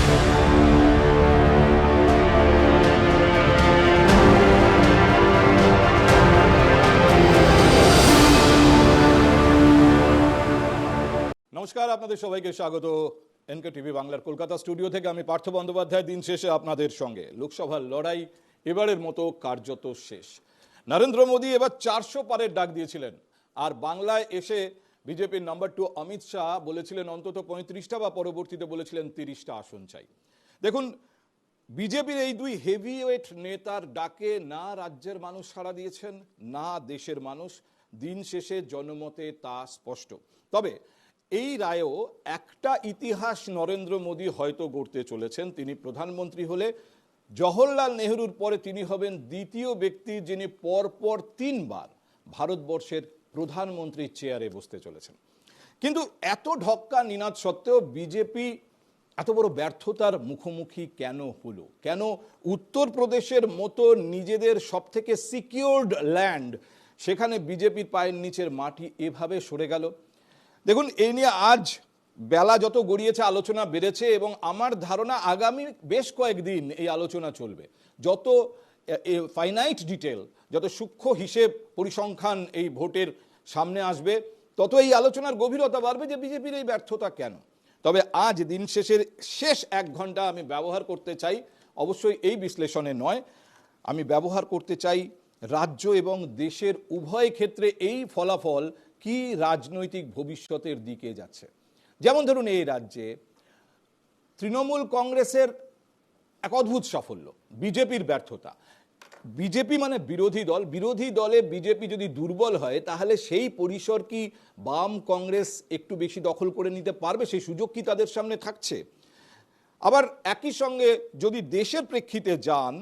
নমস্কার, আপনাদের সবাইকে স্বাগত এনকে টিভি বাংলার কলকাতা স্টুডিও থেকে। আমি পার্থ বন্দ্যোপাধ্যায় দিন শেষে আপনাদের সঙ্গে। লোকসভার লড়াই এবারের মতো কার্যত শেষ। নরেন্দ্র মোদী এবার 400 পারের ডাক দিয়েছিলেন, আর বাংলায় এসে বিজেপির নাম্বার 2 অমিত শাহ বলেছিলেন অন্তত 35টা বা পরবর্তীতে বলেছিলেন 30টা আসন চাই। দেখুন, বিজেপির এই দুই হেভিওয়েট নেতার ডাকে না রাজ্যের মানুষ সাড়া দিয়েছেন, না দেশের মানুষ। দিন শেষে জনমতে তা স্পষ্ট। তবে এই রায়েও একটা ইতিহাস নরেন্দ্র মোদী হয়তো গড়তে চলেছেন। তিনি প্রধানমন্ত্রী হলে জওহরলাল নেহরুর পরে তিনি হবেন দ্বিতীয় ব্যক্তি যিনি পরপর 3 বার ভারতবর্ষের প্রধানমন্ত্রীর চেয়ারে বসতে চলেছেন। কিন্তু এত ঢক্কা নিনাদ সত্ত্বেও বিজেপি এত বড় ব্যর্থতার মুখোমুখি কেন হলো? কেন উত্তরপ্রদেশের মতো নিজেদের সবথেকে সিকিউরড ল্যান্ড, সেখানে বিজেপির পায়ের নিচের মাটি এভাবে সরে গেল? দেখুন, এই নিয়ে আজ বেলা যত গড়িয়েছে আলোচনা বেড়েছে, এবং আমার ধারণা আগামী বেশ কয়েকদিন এই আলোচনা চলবে। যত ফাইনাইট ডিটেল, যত সূক্ষ্ম হিসেব পরিসংখ্যান এই ভোটের সামনে আসবে, তত এই আলোচনার গভীরতা বাড়বে যে বিজেপির এই ব্যর্থতা কেন। তবে আজ দিন শেষের শেষ 1 ঘন্টা আমি ব্যবহার করতে চাই, অবশ্যই এই বিশ্লেষণে নয়, আমি ব্যবহার করতে চাই রাজ্য এবং দেশের উভয় ক্ষেত্রে এই ফলাফল কি রাজনৈতিক ভবিষ্যতের দিকে যাচ্ছে। যেমন ধরুন, এই রাজ্যে তৃণমূল কংগ্রেসের এক অদ্ভুত সাফল্য, বিজেপির ব্যর্থতা। বিজেপি মানে বিরোধী দল, বিরোধী দলে বিজেপি যদি দুর্বল হয় তাহলে সেই পরিসর কি বাম কংগ্রেস একটু বেশি দখল করে নিতে পারবে? সেই সুযোগ কি তাদের সামনে থাকছে? আবার একই সঙ্গে যদি দেশের প্রেক্ষিতে যান,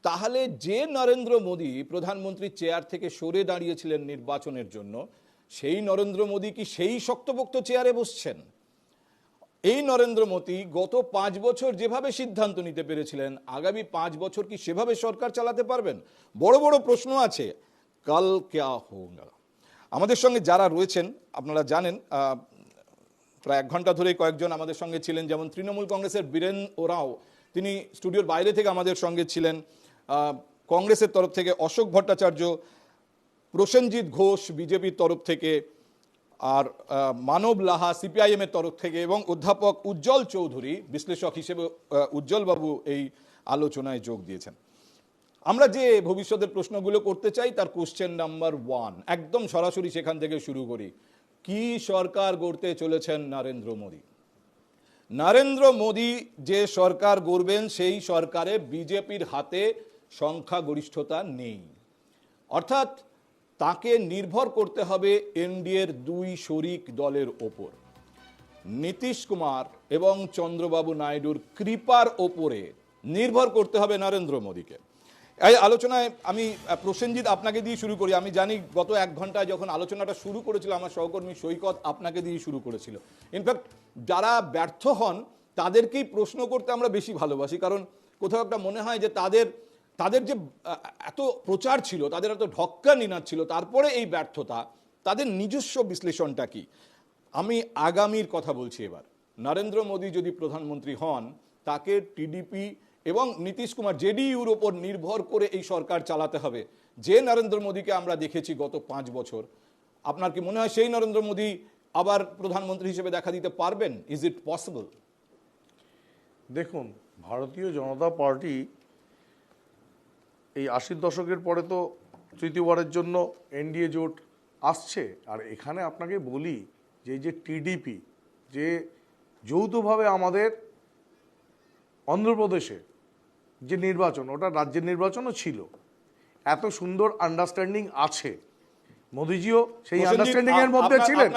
তাহলে যে নরেন্দ্র মোদী প্রধানমন্ত্রীর চেয়ার থেকে সরে দাঁড়িয়েছিলেন নির্বাচনের জন্য, সেই নরেন্দ্র মোদী কি সেই শক্তপোক্ত চেয়ারে বসছেন? এই নরেন্দ্র মোদী গত 5 বছর যেভাবে সিদ্ধান্ত নিতে পেরেছিলেন, আগামী 5 বছর কি সেভাবে সরকার চালাতে পারবেন? বড় বড় প্রশ্ন আছে। কাল ক্যা হোগা? আমাদের সঙ্গে যারা রয়েছেন আপনারা জানেন, প্রায় 1 ঘন্টা ধরে কয়েকজন আমাদের সঙ্গে ছিলেন। যেমন তৃণমূল কংগ্রেসের বীরেন ওরাও, তিনি স্টুডিওর বাইরে থেকে আমাদের সঙ্গে ছিলেন। কংগ্রেসের তরফ থেকে অশোক ভট্টাচার্য, প্রসেনজিৎ ঘোষ বিজেপির তরফ থেকে, আর মানব লাহা সিপিআইএম এর তরফ থেকে, এবং অধ্যাপক উজ্জ্বল চৌধুরী বিশ্লেষক হিসেবে উজ্জ্বলবাবু এই আলোচনায় যোগ দিয়েছেন। আমরা যে ভবিষ্যতের প্রশ্নগুলো করতে চাই তার কোশ্চেন নাম্বার 1, একদম সরাসরি সেখান থেকে শুরু করি। কি সরকার গড়তে চলেছেন নরেন্দ্র মোদী? নরেন্দ্র মোদী যে সরকার গড়বেন সেই সরকারে বিজেপির হাতে সংখ্যাগরিষ্ঠতা নেই, অর্থাৎ তাকে নির্ভর করতে হবে এনডিএর 2 শরিক দলের ওপর। নীতিশ কুমার এবং চন্দ্রবাবু নাইডুর কৃপার ওপরে নির্ভর করতে হবে নরেন্দ্র মোদীকে। এই আলোচনায় আমি প্রসেনজিৎ আপনাকে দিয়ে শুরু করি। আমি জানি গত 1 ঘন্টায় যখন আলোচনাটা শুরু করেছিল আমার সহকর্মী সৈকত আপনাকে দিয়ে শুরু করেছিল। ইনফ্যাক্ট যারা ব্যর্থ হন তাদেরকেই প্রশ্ন করতে আমরা বেশি ভালোবাসি, কারণ কোথাও একটা মনে হয় যে তাদের যে এত প্রচার ছিল, তাদের এত ঢক্কা নিনাদ ছিল, তারপরে এই ব্যর্থতা, তাদের নিজস্ব বিশ্লেষণটা কি? আমি আগামীর কথা বলছি এবার। নরেন্দ্র মোদী যদি প্রধানমন্ত্রী হন, তাকে টিডিপি এবং নীতিশ কুমার জেডিইউর ওপর নির্ভর করে এই সরকার চালাতে হবে। যে নরেন্দ্র মোদীকে আমরা দেখেছি গত 5 বছর, আপনার কি মনে হয় সেই নরেন্দ্র মোদী আবার প্রধানমন্ত্রী হিসেবে দেখা দিতে পারবেন? Is it possible? দেখুন, ভারতীয় জনতা পার্টি এই 80 দশকের পরে তো তৃতীয়বারের জন্য এনডিএ জোট আসছে। আর এখানে আপনাকে বলি যে টিডিপি যে যৌথভাবে আমাদের অন্ধ্রপ্রদেশে যে নির্বাচন, ওটা রাজ্যের নির্বাচনও ছিল, এত সুন্দর আন্ডারস্ট্যান্ডিং আছে। মোদিজিও সেই আন্ডারস্ট্যান্ডিং এর মধ্যে ছিলেন।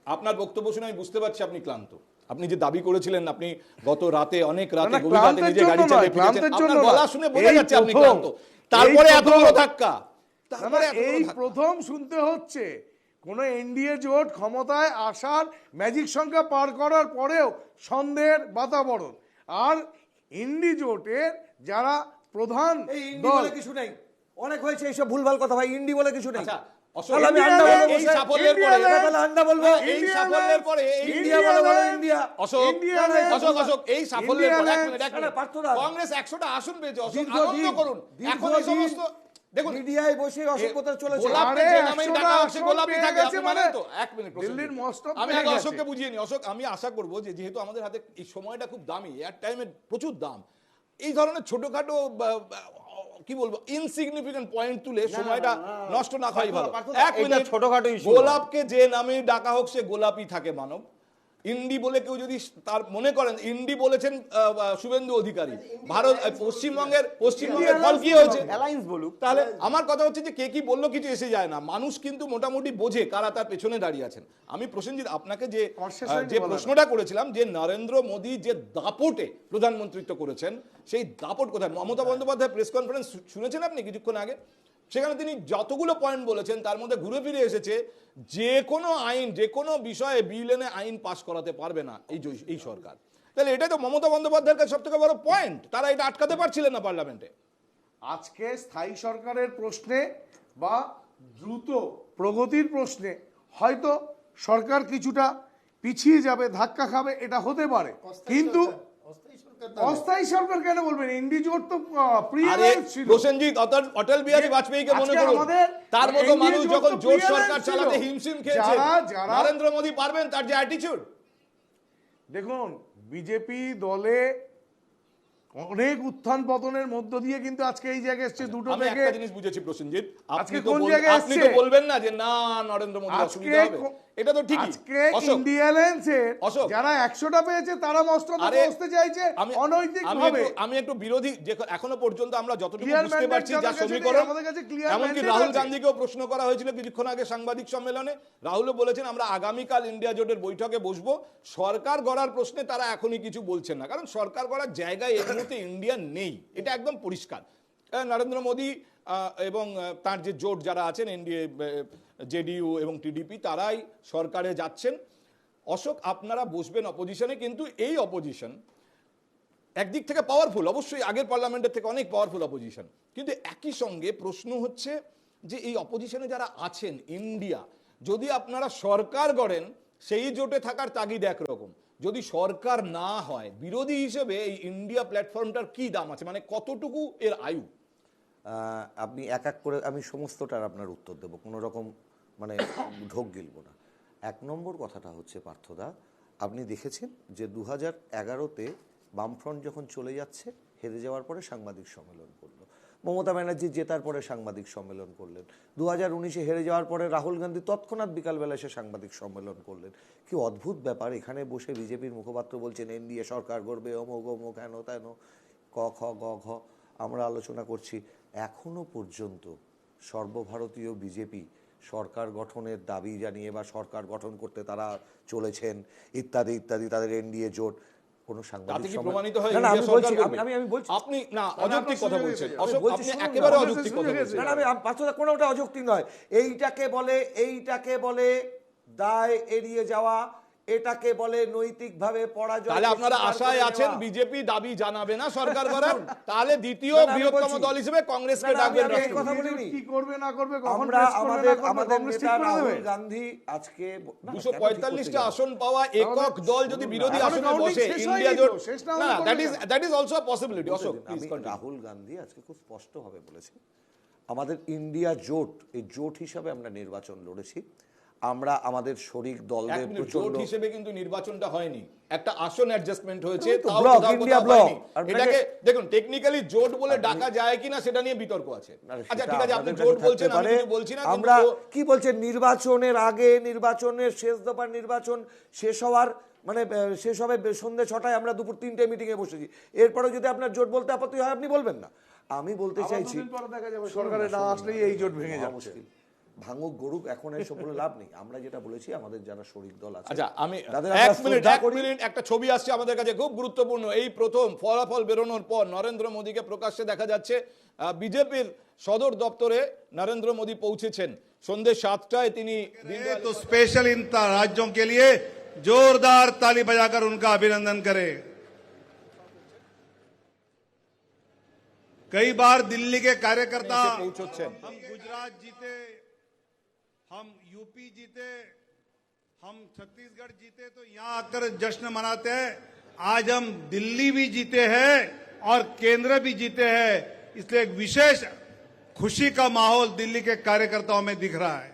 আপনার বক্তব্য শুনে আমি বুঝতে পারছি আপনি ক্লান্ত। আপনি যে দাবি করেছিলেন, আপনি গত রাতে অনেক রাতে গভীর রাতে নিজে গাড়ি চালিয়ে ফিরেছেন, আপনার গলা শুনে বোঝা যাচ্ছে আপনি ক্লান্ত। তারপরে এত বড় ধাক্কা, তারপরে এই প্রথম শুনতে হচ্ছে কোন এনডিএ জোট ক্ষমতায় আসার ম্যাজিক সংখ্যা পার করার পরেও সন্দেহের বাতাবরণ। আর ইন্ডি জোটের যারা প্রধান দল, কিছু নেই, অনেক হয়েছে এইসব ভুলভাল কথা ভাই। ইন্ডি বলে কিছু নেই। অশোক, তাহলে আমি আন্ডা বলবো এই বসে। সাফল্যের ইন্ডিয়া পরে ল্যান্ড, তাহলে আন্ডা বলবো। এই সাফল্যের পরে এই ইন্ডিয়া বলো, বলো ইন্ডিয়া। অশোক ইন্ডিয়া ল্যান্ড, অশোক অশোক এই সাফল্যের ইন্ডিয়া পরে এক ল্যান্ড, মিনিট, এক না, মিনিট। পার্থদা। কংগ্রেস 100টা আসন পেয়েছে অশোক, দীর্ঘদিন, আনন্দ করুন। এখন এই দীর্ঘদিন সমস্ত দেখুন মিডিয়ায় বসে অসভ্যতা চলেছে। গোলাপকে আরে, যে নামেই 100টা ডাকা হচ্ছে আসন গোলাপই পেয়ে থাকে, গেছে আপনি মানে মানেন তো? এক মিনিট দিল্লির মস্তক আমি পেয়ে আগে গেছে। অশোককে বুঝিয়ে নি। অশোক, আমি আশা করবো যে যেহেতু আমাদের হাতে এই সময়টা খুব দামি, এয়ার টাইমের প্রচুর দাম, এই ধরনের ছোটখাটো কি বলবো ইনসিগনিফিকেন্ট পয়েন্ট তুলে সময়টা নষ্ট না করাই ভালো। এক এটা মিনিট, ছোটখাটো issue গোলাপকে যে নামে ডাকা হোক সে গোলাপই থাকে মানব। ইন্ডি বলে কেউ যদি তার মনে করেন, ইন্ডি বলেছেন শুভেন্দু অধিকারী, ভারত পশ্চিমবঙ্গের ফল কি হয়েছে অ্যালায়েন্স বলুক। তাহলে আমার কথা হচ্ছে যে কে কি বললো কিছু এসে যায় না, মানুষ কিন্তু মোটামুটি বোঝে কারা তার পেছনে দাঁড়িয়ে আছেন। আমি প্রসেনজিৎ আপনাকে যে প্রশ্নটা করেছিলাম যে নরেন্দ্র মোদী যে দাপটে প্রধানমন্ত্রিত্ব করেছেন, সেই দাপট কোথায়? মমতা বন্দ্যোপাধ্যায় প্রেস কনফারেন্স শুনেছেন আপনি কিছুক্ষণ আগে? সেখানে তিনি যতগুলো পয়েন্ট বলেছেন তার মধ্যে ঘুরে ফিরে এসেছে যে কোনো আইন, যে কোনো বিষয়ে বিল এনে আইন পাস করাতে পারবে না এই সরকার। তাহলে এটাই তো মমতা বন্দ্যোপাধ্যায়ের কাছে সব থেকে বড় পয়েন্ট, তারা এটা আটকাতে পারছিলেন না পার্লামেন্টে। আজকে স্থায়ী সরকারের প্রশ্নে বা দ্রুত প্রগতির প্রশ্নে হয়তো সরকার কিছুটা পিছিয়ে যাবে, ধাক্কা খাবে, এটা হতে পারে, কিন্তু অস্থায়ী সরকার কেন বলবেন? ইন্ডি জোট তো প্রিয়ারেন্স ছিল। প্রসেনজিৎ, অটল বিহারী বাজপেয়ীকে মনে আজকে করুন, আমাদের তার মতো NDA মানুষ জোট যখন তো জোট clearance সরকার ছিল। চালাতে হিমশিম খেয়েছে, যারা- নরেন্দ্র মোদী পারবেন? তার যে অ্যাটিটিউড, দেখুন বিজেপি দলে অনেক উত্থান পতনের মধ্য দিয়ে কিন্তু আজকে এই জায়গায় এসছে। দুটো আমি থেকে একটা জিনিস বুঝেছি প্রসেনজিৎ, আজকে কোন জায়গায় আপনি এসছে? তো বলবেন না যে না নরেন্দ্র মোদী আজকে অসুবিধা হবে, এটা তো ঠিকই। আজকে অশোক, ইন্ডিয়া অ্যালায়েন্সের অশোক, যারা 100টা পেয়েছে তারা মস্তকে আরে, বসতে চাইছে অনৈতিক ভাবে। আমি একটু বিরোধী, যে এখনো পর্যন্ত আমরা যতটুকু Clear বুঝতে mandate পারছি যা যাদের কাছে নেই, সমীকরণ, আমাদের কাছে clear এমনকি mandate রাহুল আছে। গান্ধীকেও প্রশ্ন করা হয়েছিল কিছুক্ষণ আগে সাংবাদিক সম্মেলনে, রাহুলও বলেছেন আমরা আগামীকাল ইন্ডিয়া জোটের বৈঠকে বসবো। সরকার গড়ার প্রশ্নে তারা এখনই কিছু বলছেন না, কারণ সরকার গড়ার জায়গায় এই মুহূর্তে ইন্ডিয়া নেই, এটা একদম পরিষ্কার। নরেন্দ্র মোদী এবং তার যে জোট যারা আছেন এনডিএ, জেডিইউ এবং টিডিপি, তারাই সরকারে যাচ্ছেন। অশোক, আপনারা বসবেন অপোজিশনে, কিন্তু এই অপোজিশন একদিক থেকে পাওয়ারফুল, অবশ্যই আগের পার্লামেন্টের থেকে অনেক পাওয়ারফুল অপোজিশন, কিন্তু একই সঙ্গে প্রশ্ন হচ্ছে যে এই অপোজিশনে যারা আছেন ইন্ডিয়া, যদি আপনারা সরকার গড়েন সেই জোটে থাকার তাগিদ একরকম, যদি সরকার না হয় বিরোধী হিসেবে এই ইন্ডিয়া প্ল্যাটফর্মটার কি দাম আছে, মানে কতটুকু এর আয়ু? আপনি এক এক করে আমি সমস্তটার আপনার উত্তর দেব, কোনো রকম মানে ঢোক গিলব না। এক নম্বর কথাটা হচ্ছে পার্থদা, আপনি দেখেছেন যে 2011-তে বামফ্রন্ট যখন চলে যাচ্ছে, হেরে যাওয়ার পরে সাংবাদিক সম্মেলন করলো, মমতা ব্যানার্জি জেতার পরে সাংবাদিক সম্মেলন করলেন, 2019-এ হেরে যাওয়ার পরে রাহুল গান্ধী তৎক্ষণাৎ বিকালবেলা এসে সাংবাদিক সম্মেলন করলেন। কি অদ্ভুত ব্যাপার, এখানে বসে বিজেপির মুখপাত্র বলছেন এনডিএ সরকার গড়বে, অমুক অমুক হেন তেন, ক খ গ ঘ আমরা আলোচনা করছি। এখনো পর্যন্ত সর্বভারতীয় বিজেপি সরকার গঠনের দাবি জানিয়ে বা সরকার গঠন করতে তারা চলেছেন ইত্যাদি ইত্যাদি, তাদের এনডিএ জোট কোনো সাংবাদিক প্রমাণিত হয় না, আমি ইন্ডিয়া বলছি, সরকার করবে? আমি বলছি আপনি না অযৌক্তিক কথা বলছেন অশোক, বলছি, আপনি শুনুন না, একেবারে আমাদের অযৌক্তিক কথা সুযোগ বলছেন। আছে। না, আমি পার্থদা কোনোটা অযৌক্তিক নয়। এইটাকে বলে দায় এড়িয়ে যাওয়া, এটাকে বলে নৈতিকভাবে পরাজয়। তাহলে আপনারা আশায় আছেন বিজেপি দাবি জানাবে না সরকার করার, তাহলে দ্বিতীয় না, আমি বৃহত্তম বলছি। দল হিসেবে কংগ্রেসকে না, না, ডাকবেন আমি এই রাষ্ট্রপতি। কথা বলিনি। কি করবে না করবে, কখন আমরা press করবে না করবে, আমাদের কংগ্রেস ঠিক নেতা করে দেবে। রাহুল গান্ধী আজকে 245টা আসন পাওয়া একক দল যদি বিরোধী তাহলে আসনে counting বসে, শেষ ইন্ডিয়া হয়নি জোট, তো, শেষ না না হলে করবে that is also a possibility. Ashok please আমি কন্টিনিউ। রাহুল গান্ধী আজকে খুব স্পষ্টভাবে বলেছে আমাদের ইন্ডিয়া জোট, এই জোট হিসাবে আমরা নির্বাচন লড়েছি, আমরা আমাদের শরিক দলদের জোট প্রচন্ড হিসেবে কিন্তু নির্বাচনটা হয়নি, একটা আসন অ্যাডজাস্টমেন্ট হয়েছে, তো তাও ব্লক, কোথাও ইন্ডিয়া কোথাও ব্লক। হয়নি। আপনাকে- এটাকে দেখুন টেকনিক্যালি জোট বলে ডাকা যায় কিনা সেটা নিয়ে বিতর্ক আছে। আচ্ছা ঠিক আছে, আপনি জোট বলছেন, আমি কিছু বলছি না, কিন্তু আমরা কি বলছেন, নির্বাচনের আগে, নির্বাচনের শেষ দফার নির্বাচন শেষ হওয়ার মানে শেষ হবে সন্ধ্যে 6টায়, আমরা দুপুর 3টে মিটিংয়ে বসেছি, এরপরে যদি আপনার জোট বলতে আপত্তি হয় আপনি বলবেন না। আমি বলতে চাইছি দুদিন পরে দেখা যাবে সরকারে না আসলেই এই জোট ভেঙে যাবে। মুশকিল, ভাঙুক গড়ুক, এখন এসব বলে লাভ নেই। আমরা যেটা বলেছি আমাদের যারা শরিক দল আছে, আচ্ছা আমি তাদের এক আমরা মিনিট শ্রদ্ধা করি। একটা ছবি আসছে আমাদের কাছে খুব গুরুত্বপূর্ণ। এই প্রথম ফলাফল বেরোনোর পর নরেন্দ্র মোদীকে প্রকাশ্যে দেখা যাচ্ছে বিজেপির সদর দপ্তরে নরেন্দ্র মোদী পৌঁছেছেন সন্ধ্যে 7টায়। তিনি तो स्पेशल इन राज्यों के लिए जोरदार ताली बजाकर उनका अभिनंदन करें। कई बार दिल्ली के कार्यकर्ता পৌঁছচ্ছেন। हम गुजरात जीते, हम यूपी जीते, हम छत्तीसगढ़ जीते तो यहां आकर जश्न मनाते हैं। आज हम दिल्ली भी जीते हैं और केंद्र भी जीते हैं, इसलिए एक विशेष खुशी का माहौल दिल्ली के कार्यकर्ताओं में दिख रहा है।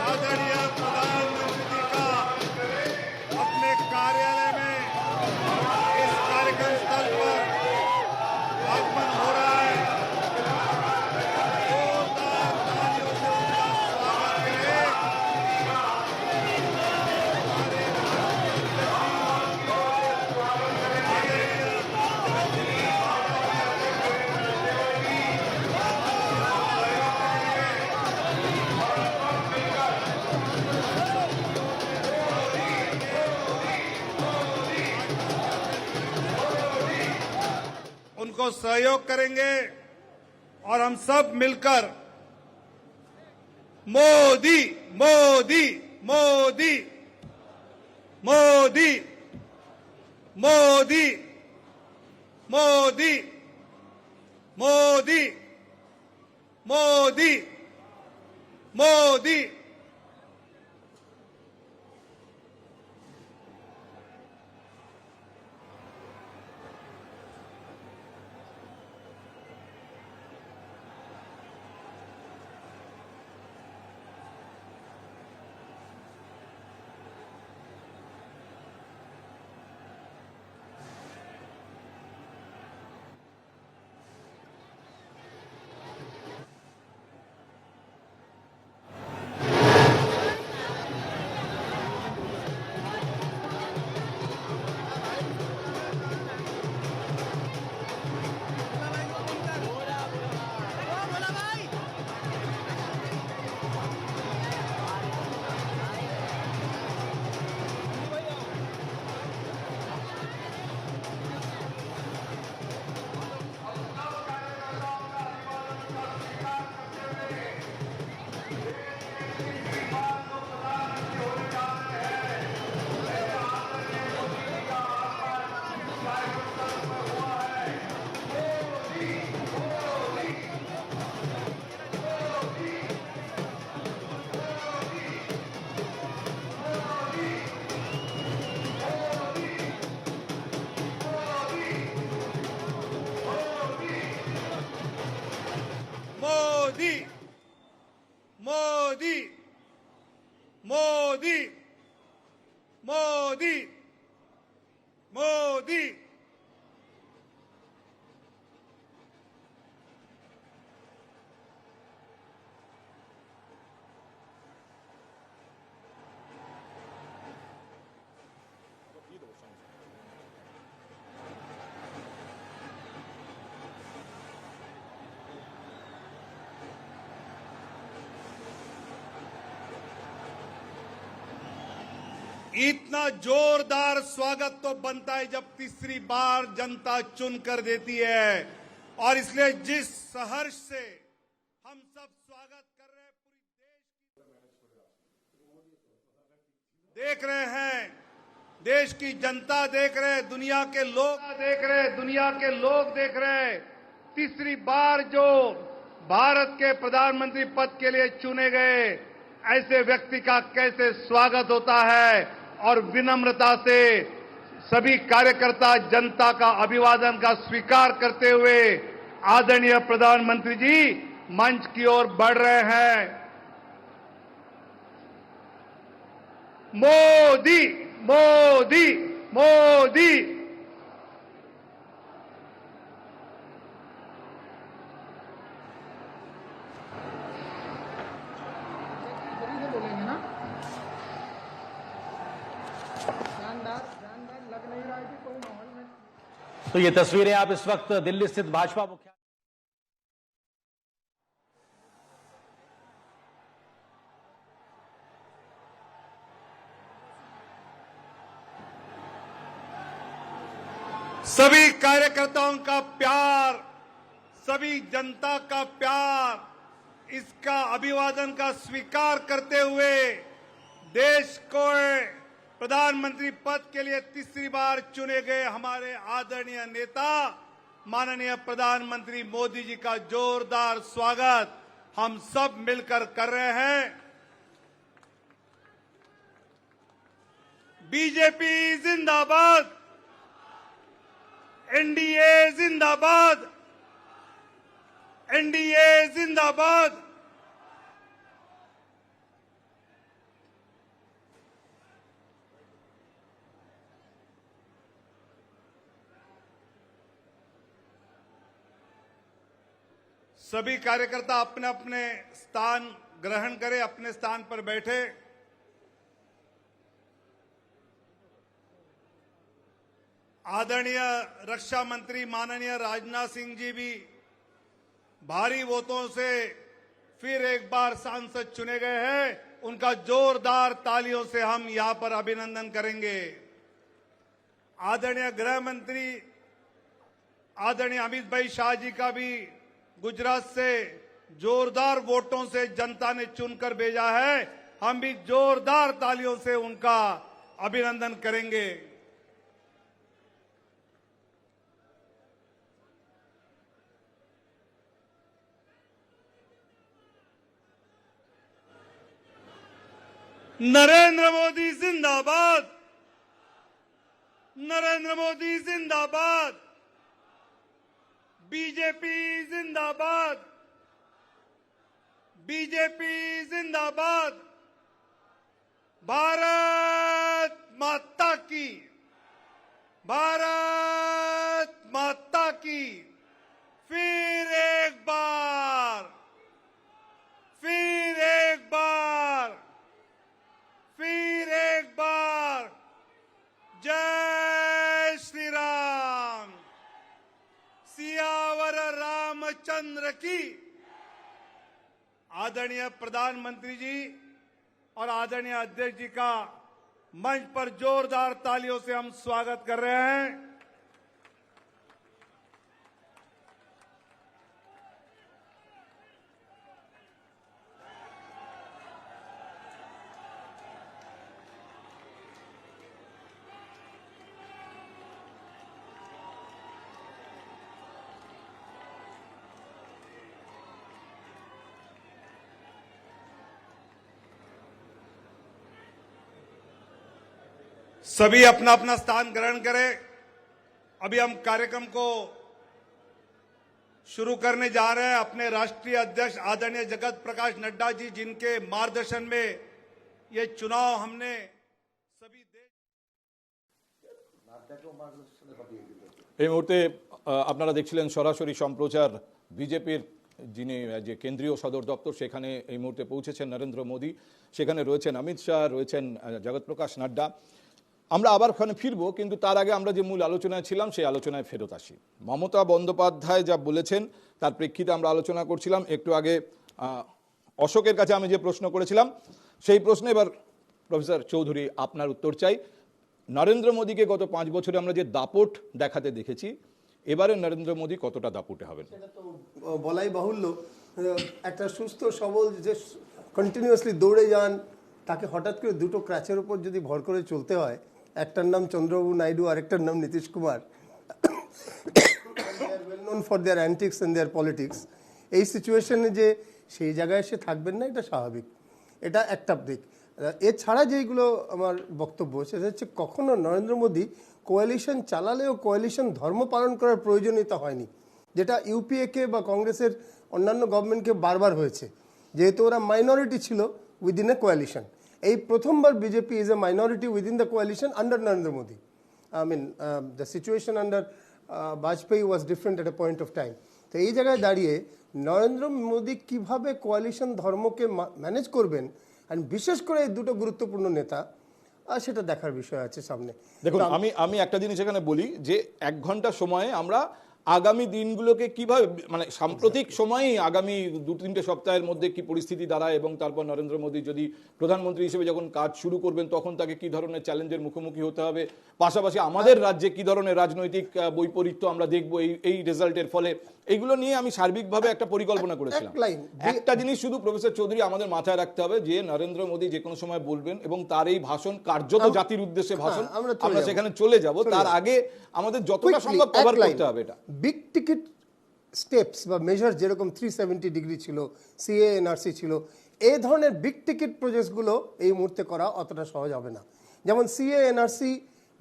आदरणीय प्रधानमंत्री जी का अपने कार्यालय में इस कार्यक्रम स्थल पर आगमन हो रहा है। जोरदार तालियों से उनका स्वागत करें। उनको सहयोग करेंगे और हम सब मिलकर मोदी मोदी मोदी मोदी मोदी मोदी मोदी मोदी मोदी मोदी मोदी मोदी मोदी मोदी इतना जोरदार स्वागत तो बनता है जब तीसरी बार जनता चुन कर देती है, और इसलिए जिस सहर्ष से हम सब स्वागत कर रहे हैं, पूरी देश देख रहे हैं, देश की जनता देख रहे हैं, दुनिया के लोग देख रहे हैं, दुनिया के लोग देख रहे हैं। तीसरी बार जो भारत के प्रधानमंत्री पद के लिए चुने गए ऐसे व्यक्ति का कैसे स्वागत होता है, और विनम्रता से सभी कार्यकर्ता जनता का अभिवादन का स्वीकार करते हुए आदरणीय प्रधानमंत्री जी मंच की ओर बढ़ रहे हैं। मोदी मोदी मोदी बोलेंगे ना, जानदार लग नहीं रहा है कि कोई माहौल में। तो ये तस्वीरें आप इस वक्त दिल्ली स्थित भाजपा मुख्यालय सभी कार्यकर्ताओं का प्यार, सभी जनता का प्यार, इसका अभिवादन का स्वीकार करते हुए देश को प्रधानमंत्री पद के लिए तीसरी बार चुने गए हमारे आदरणीय नेता माननीय प्रधानमंत्री मोदी जी का जोरदार स्वागत हम सब मिलकर कर रहे हैं। बीजेपी जिंदाबाद, एनडीए जिंदाबाद, एनडीए जिंदाबाद। सभी कार्यकर्ता अपने अपने स्थान ग्रहण करें, अपने स्थान पर बैठे। आदरणीय रक्षा मंत्री माननीय राजनाथ सिंह जी भी भारी वोटों से फिर एक बार सांसद चुने गए हैं। उनका जोरदार तालियों से हम यहां पर अभिनंदन करेंगे। आदरणीय गृह मंत्री आदरणीय अमित भाई शाह जी का भी गुजरात से जोरदार वोटों से जनता ने चुनकर भेजा है। हम भी जोरदार तालियों से उनका अभिनंदन करेंगे। नरेंद्र मोदी जिंदाबाद, नरेंद्र मोदी जिंदाबाद, बीजेपी जिंदाबाद, बीजेपी जिंदाबाद, भारत माता की, भारत माता की। फिर एक बार, फिर एक बार, फिर एक बार जय श्री राम, सियावर रामचंद्र की। आदरणीय प्रधानमंत्री जी और आदरणीय अध्यक्ष जी का मंच पर जोरदार तालियों से हम स्वागत कर रहे हैं। सभी अपना अपना स्थान ग्रहण करें। अभी हम कार्यक्रम को शुरू करने जा रहे हैं। अपने राष्ट्रीय अध्यक्ष आदरणीय जगत प्रकाश नड्डा जी, जिनके मार्गदर्शन में ये चुनाव हमने सभी এই মুহূর্তে আপনারা দেখছিলেন সরাসরি সম্প্রচার বিজেপির যিনি যে কেন্দ্রীয় সদর দপ্তর সেখানে এই মুহূর্তে পৌঁছেছেন নরেন্দ্র মোদী, সেখানে রয়েছেন অমিত শাহ, রয়েছেন জগৎ প্রকাশ নাড্ডা। আমরা আবার ওখানে ফিরবো, কিন্তু তার আগে আমরা যে মূল আলোচনায় ছিলাম সেই আলোচনায় ফেরত আসি। মমতা বন্দ্যোপাধ্যায় যা বলেছেন তার প্রেক্ষিতে আমরা আলোচনা করছিলাম। একটু আগে অশোকের কাছে আমি যে প্রশ্ন করেছিলাম সেই প্রশ্নে এবার প্রফেসর চৌধুরী আপনার উত্তর চাই। নরেন্দ্র মোদীকে গত 5 বছরে আমরা যে দাপট দেখাতে দেখেছি, এবারে নরেন্দ্র মোদী কতটা দাপটে হবেন? সেটা তো বলাই বাহুল্য। একটা সুস্থ সবল যে কন্টিনিউয়াসলি দৌড়ে যান, তাকে হঠাৎ করে দুটো ক্র্যাচের উপর যদি ভর করে চলতে হয়, একটার নাম চন্দ্রবাবু নাইডু, আরেকটার নাম Nitish Kumar, well known for their antics and their politics, এই সিচুয়েশনে যে সেই জায়গায় এসে থাকবেন না, এটা স্বাভাবিক। এটা একটা দিক। এছাড়া যেইগুলো আমার বক্তব্য, সেটা হচ্ছে কখনো নরেন্দ্র মোদী কোয়ালিশন চালালেও কোয়ালিশন ধর্ম পালন করার প্রয়োজনীয়তা হয়নি, যেটা ইউপিএকে বা কংগ্রেসের অন্যান্য গভর্নমেন্টকে বারবার হয়েছে, যেহেতু ওরা মাইনরিটি ছিল উইদিন এ কোয়ালিশন। এই প্রথমবার BJP is a minority within the coalition under Narendra Modi. I mean, the situation under Vajpayee was different at a point of time. তো এই জায়গায় দাঁড়িয়ে নরেন্দ্র মোদী কিভাবে কোয়ালিশন ধর্মকে ম্যানেজ করবেন, আর বিশেষ করে এই দুটো গুরুত্বপূর্ণ নেতা, সেটা দেখার বিষয় আছে সামনে। দেখুন, আমি একটা জিনিস এখানে বলি যে 1 ঘন্টা সময়ে আমরা আগামী দিনগুলোকে কিভাবে, মানে সাম্প্রতিক সময়েই আগামী 2-3 সপ্তাহের মধ্যে কি পরিস্থিতি দাঁড়ায়, এবং তারপর নরেন্দ্র মোদী যদি প্রধানমন্ত্রী হিসেবে যখন কাজ শুরু করবেন তখন তাকে কি ধরনের চ্যালেঞ্জের মুখোমুখি হতে হবে, পাশাপাশি আমাদের রাজ্যে কি ধরনের রাজনৈতিক বৈপরীত্য আমরা দেখবো এই রেজাল্টের ফলে, এইগুলো নিয়ে আমি সার্বিকভাবে একটা পরিকল্পনা করেছিলাম। একটা জিনিস শুধু প্রফেসর চৌধুরী আমাদের মাথায় রাখতে হবে, যে নরেন্দ্র মোদী যে কোনো সময় বলবেন এবং তার এই ভাষণ কার্যত জাতির উদ্দেশ্যে ভাষণ, আমরা সেখানে চলে যাব। তার আগে আমাদের যতটা সম্ভব কভার করতে হবে এটা। বিগ টিকিট স্টেপস বা মেজার যেরকম 370 ডিগ্রি ছিল, সিএ এনআরসি ছিল, এই ধরনের বিগ টিকিট প্রজেক্টসগুলো এই মুহূর্তে করা অতটা সহজ হবে না। যেমন সিএ এনআরসি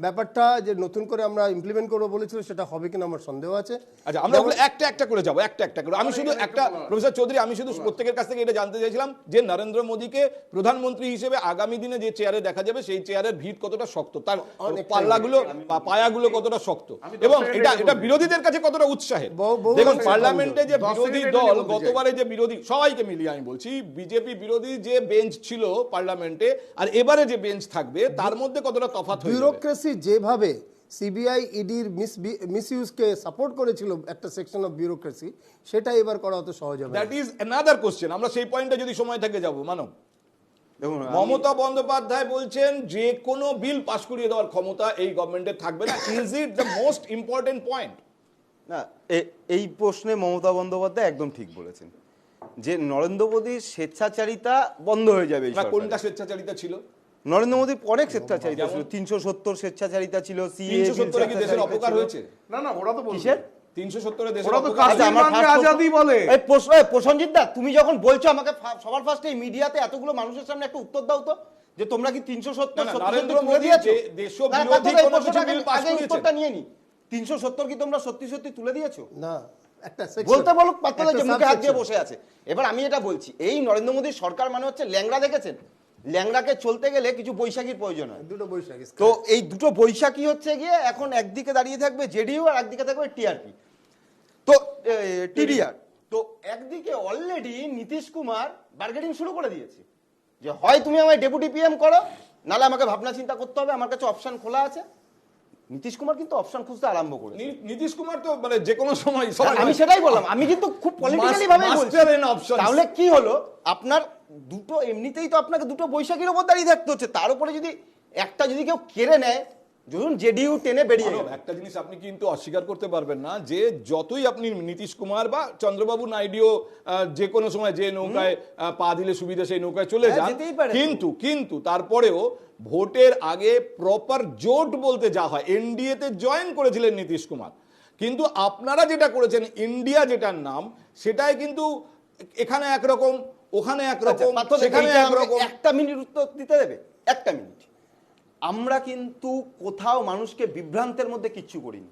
ব্যাপারটা যে নতুন করে আমরা ইমপ্লিমেন্ট করবো বলেছিল, সেটা হবে কিনা আমার সন্দেহ আছে। আচ্ছা, আমরা ওগুলো একটা করে যাবো, একটা করে। আমি শুধু একটা, প্রফেসর চৌধুরী, আমি শুধু প্রত্যেকের কাছ থেকে এটা জানতে চাইছিলাম যে নরেন্দ্র মোদীকে প্রধানমন্ত্রী হিসেবে আগামী দিনে যে চেয়ারে দেখা যাবে, সেই চেয়ারের ভিত কতটা শক্ত, তার পাল্লাগুলো বা পায়াগুলো কতটা শক্ত, এবং এটা বিরোধীদের কাছে কতটা উৎসাহের। দেখুন, পার্লামেন্টে যে বিরোধী দল, গতবারে যে বিরোধী, সবাইকে মিলিয়ে আমি বলছি, বিজেপি বিরোধী যে বেঞ্চ ছিল পার্লামেন্টে আর এবারে যে বেঞ্চ থাকবে, তার মধ্যে কতটা তফাৎ হয়ে যাবে। যেভাবে সিবিআই ইডির মিসইউজকে সাপোর্ট করেছিল একটা সেকশন অফ বিউরোক্রেসি, সেটা এবার করা অত সহজ হবে না। That is another question. আমরা সেই পয়েন্টে যদি সময় থেকে যাব। মানব, দেখুন, মমতা বন্দ্যোপাধ্যায় বলছেন যে কোনো বিল পাস করিয়ে দেওয়ার ক্ষমতা এই গভর্নমেন্টের থাকবে না। Is it the most important point? না, এই প্রশ্নে মমতা বন্দ্যোপাধ্যায় একদম ঠিক বলেছেন যে নরেন্দ্র মোদীর স্বেচ্ছাচারিতা বন্ধ হয়ে যাবে। কোনটা স্বেচ্ছাচারিতা ছিল? নরেন্দ্র মোদী অনেক স্বেচ্ছাচারিতা ছিল, 370 স্বেচ্ছাচারিতা ছিল। 370 কি দেশের অপকার হয়েছে? না, ওরা তো বলছে 370 দেশের ওরা তো অপকার। কাশ্মীর মানকে আজাদি বলে। এই প্রসঞ্জিত দা, তুমি যখন বলছো আমাকে সবার ফার্স্টে এই মিডিয়াতে এতগুলো মানুষের সামনে একটা উত্তর দাও তো, যে তোমরা কি 370 নরেন্দ্র মোদী দেশীয় বিরোধী কোনো কিছু বিল পাস করেছে? উত্তরটা নিয়ে নি, 370 কি তোমরা সত্যি সত্যি তুলে দিয়েছো? না, একটা বলতে বলো, পাত্তা যে মুখে হাত দিয়ে বসে আছে। এবার আমি এটা বলছি, এই নরেন্দ্র মোদীর সরকার মানে হচ্ছে ল্যাংড়া, দেখেছেন? ল্যাংড়াকে চলতে গেলে কিছু বৈশাখীর প্রয়োজন হয়। দুটো বৈশাখী। তো এই দুটো বৈশাখী হচ্ছে গিয়ে এখন একদিকে দাঁড়িয়ে থাকবে জেডিইউ আর একদিকে থাকবে টিআরপি, তো টিডিআর। তো একদিকে অলরেডি নীতিশ কুমার বার্গেনিং শুরু করে দিয়েছে যে হয় তুমি আমায় ডেপুটি পিএম করো, নাহলে আমাকে ভাবনা চিন্তা করতে হবে, আমার কাছে অপশন খোলা আছে। নীতিশ কুমার কিন্তু অপশন খুঁজতে আরম্ভ করেছে। নীতিশ কুমার তো মানে যে কোনো সময়, আমি সেটাই বললাম, আমি কিন্তু খুব পলিটিক্যালি ভাবে বলছি। তাহলে কি হলো, আপনার দুটো এমনিতেই তো আপনাকে দুটো বৈশাখীর উপর দাঁড়িয়ে থাকতে হচ্ছে, তার উপরে যদি একটা যদি কেউ কেড়ে নেয়, ধরুন জেডিইউ টেনে বেরিয়ে গেল। একটা জিনিস আপনি কিন্তু অস্বীকার করতে পারবেন না, যে যতই আপনি নীতিশ কুমার বা চন্দ্রবাবু নাইডুও যে কোনো সময় যে নৌকায় পা দিলে সুবিধা সেই নৌকায় চলে যান, কিন্তু তারপরেও ভোটের আগে প্রপার জোট বলতে যা হয়, এনডিএ তে জয়েন করেছিলেন নীতিশ কুমার, কিন্তু আপনারা যেটা করেছেন ইন্ডিয়া যেটার নাম, সেটাই কিন্তু এখানে একরকম, ওখানে একরকম, সেখানে একরকম। একটা মিনিট উত্তর দিতে দেবে? একটা মিনিট। আমরা কিন্তু কোথাও মানুষকে বিভ্রান্তের মধ্যে কিচ্ছু করিনি।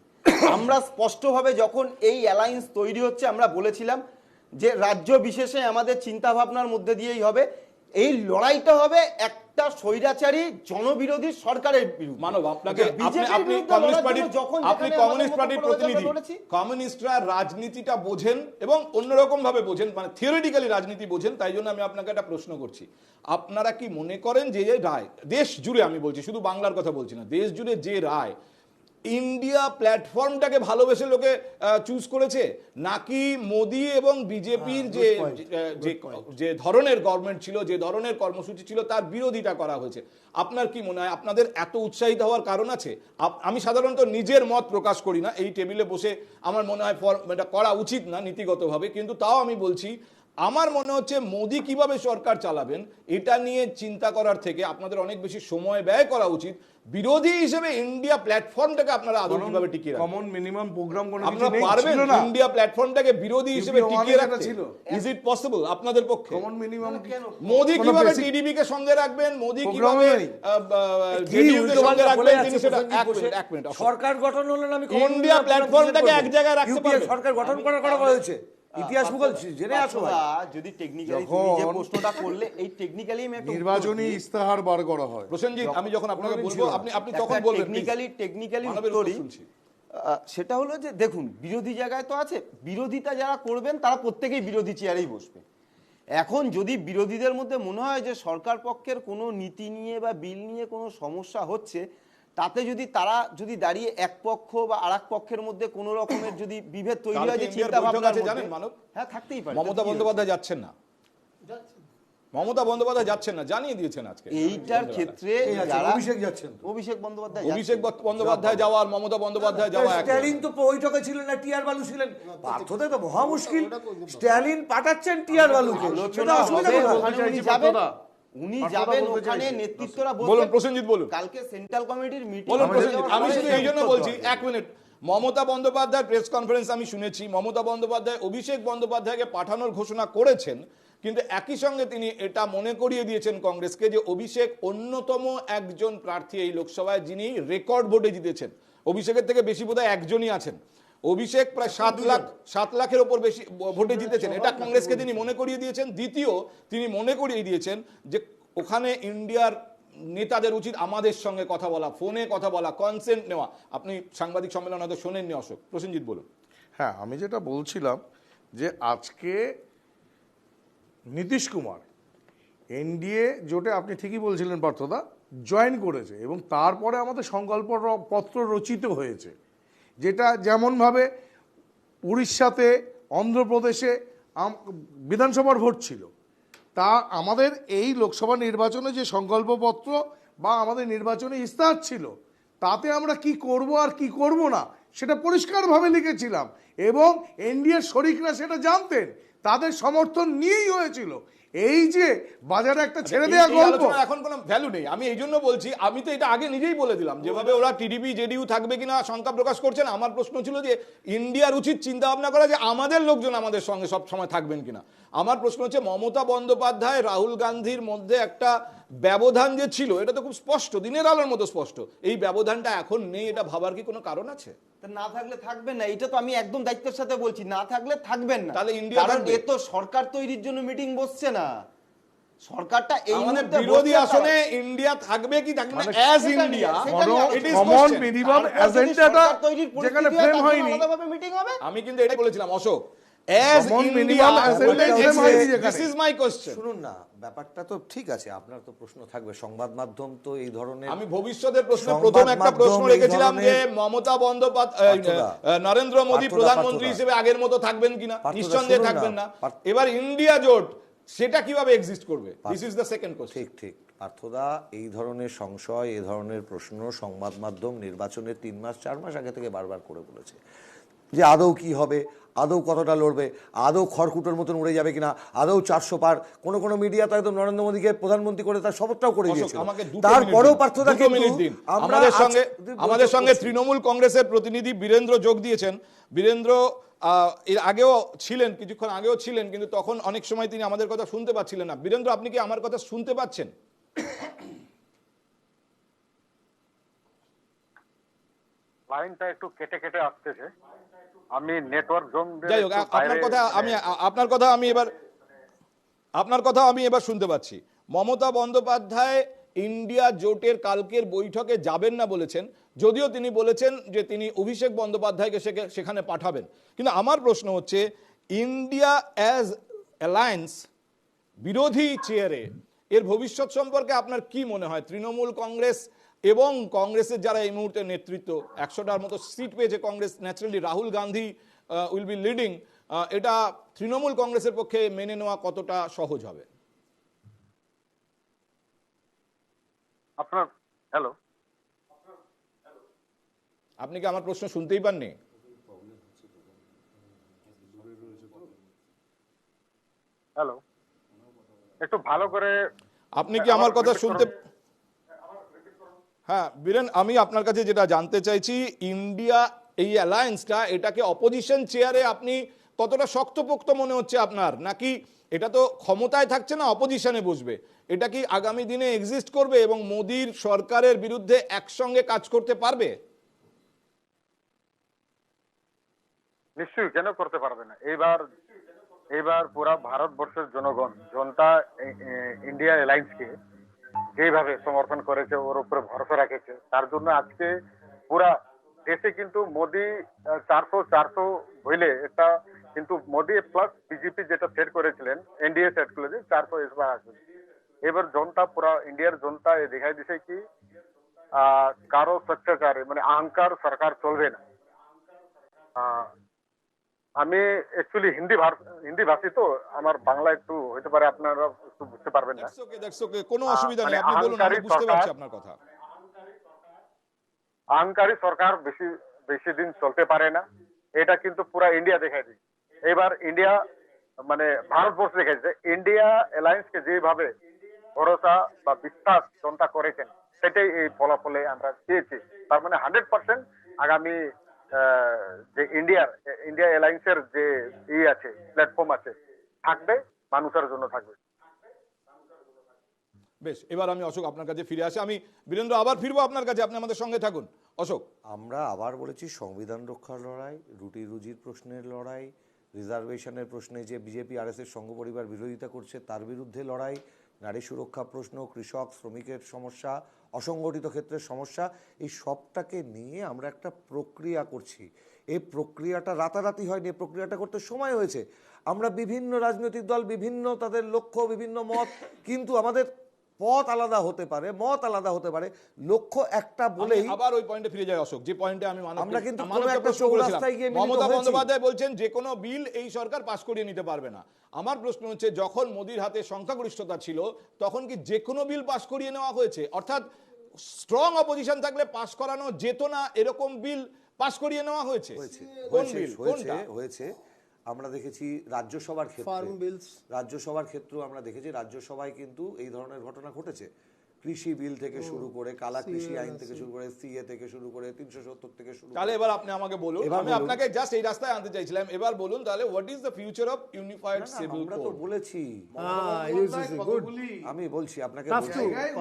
আমরা স্পষ্টভাবে যখন এই অ্যালায়েন্স তৈরি হচ্ছে, আমরা বলেছিলাম যে রাজ্য বিশেষে আমাদের চিন্তা ভাবনার মধ্যে দিয়েই হবে, এই লড়াইটা হবে একটা স্বৈরাচারী জনবিরোধী সরকারের বিরুদ্ধে। মানব, আপনাকে আপনি কমিউনিস্ট পার্টির প্রতিনিধি, কমিউনিস্টরা রাজনীতিটা বোঝেন এবং অন্যরকম ভাবে বোঝেন, মানে থিওরিটিক্যালি রাজনীতি বোঝেন। তাই জন্য আমি আপনাকে একটা প্রশ্ন করছি, আপনারা কি মনে করেন যে রায় দেশ জুড়ে, আমি বলছি শুধু বাংলার কথা বলছি না, দেশ জুড়ে যে রায়, ইন্ডিয়া প্ল্যাটফর্মটাকে ভালোবেসে লোকে চুজ করেছে, নাকি মোদি এবং বিজেপির যে ধরনের গভর্নমেন্ট ছিল, যে ধরনের কর্মসূচি ছিল, তার বিরোধিতা করা হয়েছে? আপনার কি মনে হয় আপনাদের এত উৎসাহিত হওয়ার কারণ আছে? আমি সাধারণত নিজের মত প্রকাশ করি না এই টেবিলে বসে, আমার মনে হয় এটা করা উচিত না নীতিগতভাবে, কিন্তু তাও আমি বলছি, আমার মনে হচ্ছে মোদি কিভাবে সরকার চালাবেন এটা নিয়ে চিন্তা করার থেকে আপনাদের অনেক বেশি সময় ব্যয় করা উচিত। বিরোধী হিসেবে ইন্ডিয়া প্ল্যাটফর্মটাকে আপনারা আদৌ কিভাবে টিকিয়ে রাখবেন? কমন মিনিমাম প্রোগ্রাম কোনো কিছু আপনারা নেই, পারবেন ছিল না। ইন্ডিয়া প্ল্যাটফর্মটাকে বিরোধী হিসেবে টিকিয়ে রাখতে? ছিল। ইজ ইট পসিবল আপনাদের পক্ষে? কমন মিনিমাম মোদি কিভাবে টিডিপি কে সঙ্গে রাখবেন, মোদি কিভাবে জেডিইউ কে সঙ্গে রাখবেন, তিনি সেটা এক মিনিট সরকার গঠন হলো না, আমি ইন্ডিয়া প্ল্যাটফর্মটাকে এক জায়গায় রাখতে পারবেন? সরকার গঠন করা হয়েছে, ইতিহাস ভূগোল জেনে আসো। যদি টেকনিক্যালি তুমি যে প্রশ্নটা করলে, এই টেকনিক্যালি আমি একটা নির্বাচনী ইস্তাহার বার করা হয়। প্রসেনজিৎ, আমি যখন আপনাকে বলবো আপনি তখন বলবেন। টেকনিক্যালি উত্তরই সেটা হলো যে দেখুন, বিরোধী জায়গায় তো আছে, বিরোধিতা যারা করবেন তারা প্রত্যেকেই বিরোধী চেয়ারেই বসবে। এখন যদি বিরোধীদের মধ্যে মনে হয় যে সরকার পক্ষের কোনো নীতি নিয়ে বা বিল নিয়ে কোনো সমস্যা হচ্ছে, তাতে যদি তারা যদি দাঁড়িয়ে এক পক্ষ বা আরেক পক্ষের মধ্যে কোনো রকমের যদি বিভেদ তৈরি হয়, কালকে যে ইন্ডিয়ার চিন্তা বৈঠক ভাবনা আছে জানেন মানব? হ্যাঁ থাকতেই পারে। মমতা বন্দ্যোপাধ্যায় যাচ্ছেন না, মমতা বন্দ্যোপাধ্যায় যাচ্ছেন না, জানিয়ে দিয়েছেন আজকে। এইটার ক্ষেত্রে যারা অভিষেক যাচ্ছেন তো। অভিষেক বন্দ্যোপাধ্যায় অভিষেক বন্দ্যোপাধ্যায় যাওয়া আর মমতা বন্দ্যোপাধ্যায় যাওয়া এক। স্ট্যালিন তো বৈঠকে ছিলেন না, টিআর বালু ছিলেন। পার্থদা তো মহা মুশকিল, স্ট্যালিন পাঠাচ্ছেন টিআর বালুকে, সেটা অসুবিধা হবে, কোথায়? ওখানে উনি যাবেন, উনি যাবেন, ওখানে নেতৃত্বরা বলুন বলবেন। প্রসেনজিৎ বলুন, কালকে সেন্ট্রাল কমিটির মিটিং বলুন প্রসেনজিৎ। আমি শুধু এই জন্য বলছি, এক minute, Mamata Bandyopadhyay press conference আমি শুনেছি, মমতা বন্দ্যোপাধ্যায় অভিষেক বন্দ্যোপাধ্যায়কে পাঠানোর ঘোষণা করেছেন, কিন্তু একই সঙ্গে তিনি এটা মনে করিয়ে দিয়েছেন কংগ্রেসকে যে অভিষেক অন্যতম একজন প্রার্থী এই লোকসভায় যিনি রেকর্ড ভোটে জিতেছেন। অভিষেকের থেকে বেশি বোধহয় একজনই আছেন। অভিষেক প্রায় 7 লাখের ওপর বেশি ভোটে জিতেছেন, এটা কংগ্রেসকে তিনি মনে করিয়ে দিয়েছেন। দ্বিতীয়, তিনি মনে করিয়ে দিয়েছেন যে ওখানে ইন্ডিয়ার নেতাদের উচিত আমাদের সঙ্গে কথা বলা, ফোনে কথা বলা, কনসেন্ট নেওয়া। আপনি সাংবাদিক সম্মেলন হয়তো শোনেননি অশোক। প্রসেনজিৎ বলুন। হ্যাঁ, আমি যেটা বলছিলাম যে আজকে নীতিশ কুমার এনডিএ জোটে, আপনি ঠিকই বলছিলেন পার্থদা, জয়েন করেছে এবং তারপরে আমাদের সংকল্প পত্র রচিত হয়েছে, যেটা যেমনভাবে উড়িষ্যাতে, অন্ধ্রপ্রদেশে বিধানসভার ভোট ছিল, তা আমাদের এই লোকসভা নির্বাচনে যে সংকল্পপত্র বা আমাদের নির্বাচনী ইস্তাহার ছিল, তাতে আমরা কি করব আর কি করব না সেটা পরিষ্কারভাবে লিখেছিলাম এবং এনডিএর শরিকরা সেটা জানতেন, তাদের সমর্থন নিয়েই হয়েছিল। এই যে বাজারে একটা ছেড়ে দেওয়া এই গল্প, আলোচনার এখন কোনো ভ্যালু নেই। আমি এই জন্য বলছি, আমি তো এটা আগে নিজেই বলে দিলাম, যেভাবে ওরা টিডিপি জেডিইউ থাকবে কিনা শঙ্কা প্রকাশ করছেন। আমার প্রশ্ন ছিল যে ইন্ডিয়ার উচিত চিন্তা ভাবনা করা যে আমাদের লোকজন আমাদের সঙ্গে সব সময় থাকবেন কিনা। আমার প্রশ্ন হচ্ছে, মমতা বন্দ্যোপাধ্যায় রাহুল গান্ধীর মধ্যে একটা ব্যবধান যে ছিল, এটা তো খুব স্পষ্ট, দিনের আলোর মতো স্পষ্ট। এই ব্যবধানটা এখন নেই, এটা ভাবার কি কোনো কারণ আছে? তা না থাকলে থাকবেন না, এটা তো আমি একদম দায়িত্বের সাথে বলছি, না থাকলে থাকবেন না। তাহলে ইন্ডিয়া কারণ থাকবে? এ তো সরকার তৈরির জন্য মিটিং বসছে না, সরকারটা এই আমাদের মুহূর্তে বিরোধী বসছে আসনে তারা। ইন্ডিয়া থাকবে কি থাকবে না, মানে অ্যাজ সেটা নিয়ে, ইন্ডিয়া সেটা নিয়ে it is common question. Minimum তারপর যদি এজেন্ডাটা সরকার তৈরির যেখানে পরিস্থিতি হয়, ফ্রেম তার জন্য হয়নি, আলাদাভাবে মিটিং হবে। আমি কিন্তু এটাই বলেছিলাম Ashok, as Common India, minimum agenda frame হয়নি যেখানে। This is my question. শুনুন না, ব্যাপারটা তো ঠিক আছে, আপনার তো প্রশ্ন থাকবে, সংবাদ মাধ্যম তো এই ধরনের। আমি ভবিষ্যতের প্রশ্নে সংবাদ প্রথম একটা প্রশ্ন মাধ্যম এই রেখেছিলাম যে ধরনের- মমতা বন্দ্যোপাধ্যায়, পার্থদা, নরেন্দ্র মোদী পার্থদা, প্রধানমন্ত্রী পার্থদা। হিসেবে আগের মতো থাকবেন কিনা। পার্থদা, নিঃসন্দেহে শুনুন না, থাকবেন না। পার্থ- এবার ইন্ডিয়া জোট সেটা কিভাবে এক্সিস্ট করবে, this is the second question. ঠিক ঠিক পার্থদা, এই ধরনের সংশয়, এই ধরনের প্রশ্ন সংবাদ মাধ্যম নির্বাচনের 3 মাস 4 মাস আগে থেকে বারবার করে বলেছে যে আদৌ কি হবে, আদৌ কতটা লড়বে, আদৌ খড়কুটোর মতন উড়ে যাবে কিনা, আদৌ 400 পার। কোনো কোনো মিডিয়া তো একদম নরেন্দ্র মোদীকে প্রধানমন্ত্রী করে তার শপথটাও করে অশোক, দিয়েছিল। আমাকে দুটো তারপরেও মিনিট পার্থদা দিন, 2 মিনিট দিন। আমাদের সঙ্গে তৃণমূল কংগ্রেসের প্রতিনিধি বীরেন্দ্র যোগ দিয়েছেন। বীরেন্দ্র এর আগেও ছিলেন, কিছুক্ষণ আগেও ছিলেন, কিন্তু তখন অনেক সময় তিনি আমাদের কথা শুনতে পাচ্ছিলেন না। বীরেন্দ্র, আপনি কি আমার কথা শুনতে পাচ্ছেন? লাইনটা একটু কেটে কেটে আসতেছে, আমি নেটওয়ার্ক জোন। যাই হোক, আপনার কথা আমি এবার শুনতে পাচ্ছি। মমতা বন্দ্যোপাধ্যায় ইন্ডিয়া জোটের কালকের বৈঠকে যাবেন না বলেছেন, যদিও তিনি বলেছেন যে তিনি অভিষেক বন্দ্যোপাধ্যায়কে সেখানে পাঠাবেন। কিন্তু আমার প্রশ্ন হচ্ছে, ইন্ডিয়া অ্যাজ অ্যালায়েন্স বিরোধী চেয়ারে এর ভবিষ্যৎ সম্পর্কে আপনার কি মনে হয়? তৃণমূল কংগ্রেস এবং কংগ্রেসের যারা এই মুহূর্তে নেতৃত্ব, 100টার মতো সিট পেয়েছে Congress, naturally Rahul Gandhi will be leading, এটা তৃণমূল কংগ্রেসের পক্ষে মেনে নেওয়া কতটা সহজ হবে? আপনার হ্যালো, আপনি কি আমার প্রশ্ন শুনতেই পাননি? হ্যালো, একটু ভালো করে আপনি কি আমার কথা শুনতে? হ্যাঁ বীরেন, আমি আপনার কাছে যেটা জানতে চাইছি, ইন্ডিয়া এই অ্যালায়েন্সটা, এটাকে অপোজিশন চেয়ারে আপনি কতটা শক্তপোক্ত মনে হচ্ছে আপনার, নাকি এটা তো ক্ষমতায় থাকছে না, অপোজিশনে বসবে, এটা কি আগামী দিনে এক্সিস্ট করবে এবং মোদির সরকারের বিরুদ্ধে একসঙ্গে কাজ করতে পারবে? নিশ্চয়ই, কেন করতে পারবে না। এইবার পুরা ভারতবর্ষের জনতা ইন্ডিয়া অ্যালায়েন্সকে যেভাবে সমর্থন করেছে, ওর উপরে ভরসা রেখেছে, তার জন্য আজকে পুরা দেশে কিন্তু মোদি 400 হইলে এটা কিন্তু মোদি প্লাস বিজেপি যেটা সেট করেছিলেন, এনডিএ সেট করেছে 400 এসবার আসবে। এবার জনতা পুরা ইন্ডিয়ার জনতা দেখাই দিছে কি কারো স্বেচ্ছাচারে মানে অহংকার সরকার চলবে না। আমি অ্যাকচুয়ালি হিন্দি ভাষী, তো আমার বাংলা একটু হতে পারে আপনারা একটু বুঝতে পারবেন না। দ্যাটস ওকে, কোনো অসুবিধা মানে নেই, আপনি বলুন, আমি আহংকারী বুঝতে সরকার, পারছি আপনার কথা। অহংকারী সরকার বেশি দিন চলতে পারে না, এটা কিন্তু পুরা ইন্ডিয়া দেখাই দিই। এবার ইন্ডিয়া মানে ভারতবর্ষ দেখাইছে, ইন্ডিয়া অ্যালায়েন্সকে যেভাবে ভরসা বা বিশ্বাস জনতা করেছেন, সেটাই এই ফলাফলে আমরা পেয়েছি। তার মানে 100% আগামী যে ইন্ডিয়া অ্যালায়েন্সের যে আছে, প্ল্যাটফর্ম আছে, থাকবে, মানুষের জন্য থাকবে। বেশ, এবার আমি অশোক আপনার কাছে ফিরে আসি। আমি বীরেন্দ্র আবার ফিরবো আপনার কাছে, আপনি আমাদের সঙ্গে থাকুন। অশোক, আমরা আবার বলেছি সংবিধান রক্ষার লড়াই, রুটি রুজির প্রশ্নের লড়াই, রিজার্ভেশনের প্রশ্নে যে বিজেপি আরএসএস সংঘ পরিবার বিরোধিতা করছে তার বিরুদ্ধে লড়াই, নারী সুরক্ষা প্রশ্ন, কৃষক শ্রমিকের সমস্যা, অসংগঠিত ক্ষেত্রের সমস্যা, এই সবটাকে নিয়ে আমরা একটা প্রক্রিয়া করছি। এই প্রক্রিয়াটা রাতারাতি হয়নি, এই প্রক্রিয়াটা করতে সময় হয়েছে। আমরা বিভিন্ন রাজনৈতিক দল, বিভিন্ন তাদের লক্ষ্য, বিভিন্ন মত, কিন্তু আমাদের পথ আলাদা হতে পারে, মত আলাদা হতে পারে, লক্ষ্য একটা বলেই আবার ওই পয়েন্টে ফিরে যায় অশোক, যে পয়েন্টে আমি আমরা কিন্তু কোনো মানবকে একটা প্রশ্ন করেছিলাম। চৌরাস্তায় গিয়ে মিলিত মমতা হয়েছি। বন্দ্যোপাধ্যায় বলছেন যে কোনো বিল এই সরকার পাশ করিয়ে নিতে পারবে না। আমার প্রশ্ন হচ্ছে, যখন মোদির হাতে সংখ্যাগরিষ্ঠতা ছিল তখন কি যে কোনো বিল পাশ করিয়ে নেওয়া হয়েছে? অর্থাৎ স্ট্রং অপোজিশন থাকলে পাশ করানো যেত না এরকম বিল পাশ করিয়ে নেওয়া হয়েছে? কোন বিল, কোনটা হয়েছে? আমরা দেখেছি রাজ্যসভার ক্ষেত্রে, রাজ্যসভার ক্ষেত্রেও আমরা দেখেছি রাজ্যসভায় কিন্তু এই ধরনের ঘটনা ঘটেছে। কৃষি বিল থেকে শুরু করে, কালা কৃষি আইন থেকে শুরু করে, সিএ থেকে শুরু করে, 370 থেকে শুরু করে। তাহলে এবার আপনি আমাকে বলুন, আমি আপনাকে জাস্ট এই রাস্তায় আনতে চাইছিলাম। এবার বলুন তাহলে, what is the future of unified civil আমরা তো কোড? বলেছি, আমি বলছি আপনাকে,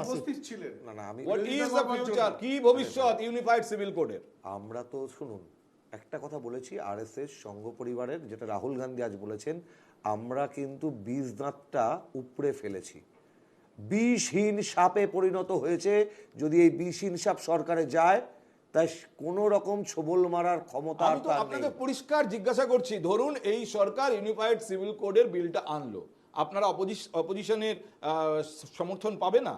উপস্থিত ছিলেন। না আমি, হোয়াট ইজ দ্য ফিউচার, কি ভবিষ্যৎ ইউনিফাইড সিভিল কোডের? আমরা তো শুনুন, একটা কথা বলেছি, আরএসএস সংঘ পরিবারের, যেটা রাহুল গান্ধী আজ বলেছেন, আমরা কিন্তু বীজ দাঁতটা উপড়ে ফেলেছি, বিষহীন সাপে পরিণত হয়েছে। যদি এই বিষহীন সাপ সরকারে যায়, তাই কোনো রকম ছোবল মারার ক্ষমতা আমি তো আপনাকে পরিষ্কার জিজ্ঞাসা করছি, ধরুন এই সরকার ইউনিফাইড সিভিল কোডের বিলটা আনলো, আপনারা অপোজিশনের সমর্থন পাবে না?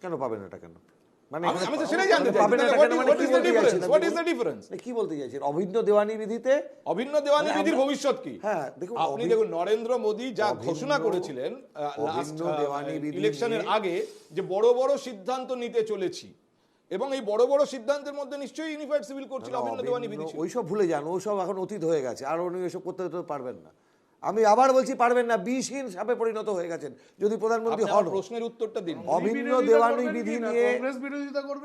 কেন পাবেন এটা? কেন মানে আমি তো সেটাই জানতে চাই, হোয়াট ইজ দ্য ডিফারেন্স? কি বলতে চাইছেন? অভিন্ন দেওয়ানি বিধিতে, অভিন্ন দেওয়ানি বিধির ভবিষ্যৎ কি? হ্যাঁ দেখুন, আপনি দেখুন নরেন্দ্র মোদী যা ঘোষণা করেছিলেন ইলেকশনের আগে, যে বড় বড় সিদ্ধান্ত নিতে চলেছি, এবং এই বড় বড় সিদ্ধান্তের মধ্যে নিশ্চয়ই ইউনিফাইড সিভিল কোড ছিল, অভিন্ন দেওয়ানি বিধি ছিল। ওইসব ভুলে যান, ওইসব এখন অতীত হয়ে গেছে, আর উনি ওইসব করতে পারবেন না। আমি আবার বলছি, পারবেন না, বিষহীন সাপে পরিণত হয়ে গেছেন যদি প্রধানমন্ত্রী হন। প্রশ্নের উত্তরটা দিন। অভিন্ন দেওয়ানি বিধি নিয়ে, কংগ্রেস বিরোধিতা করবে,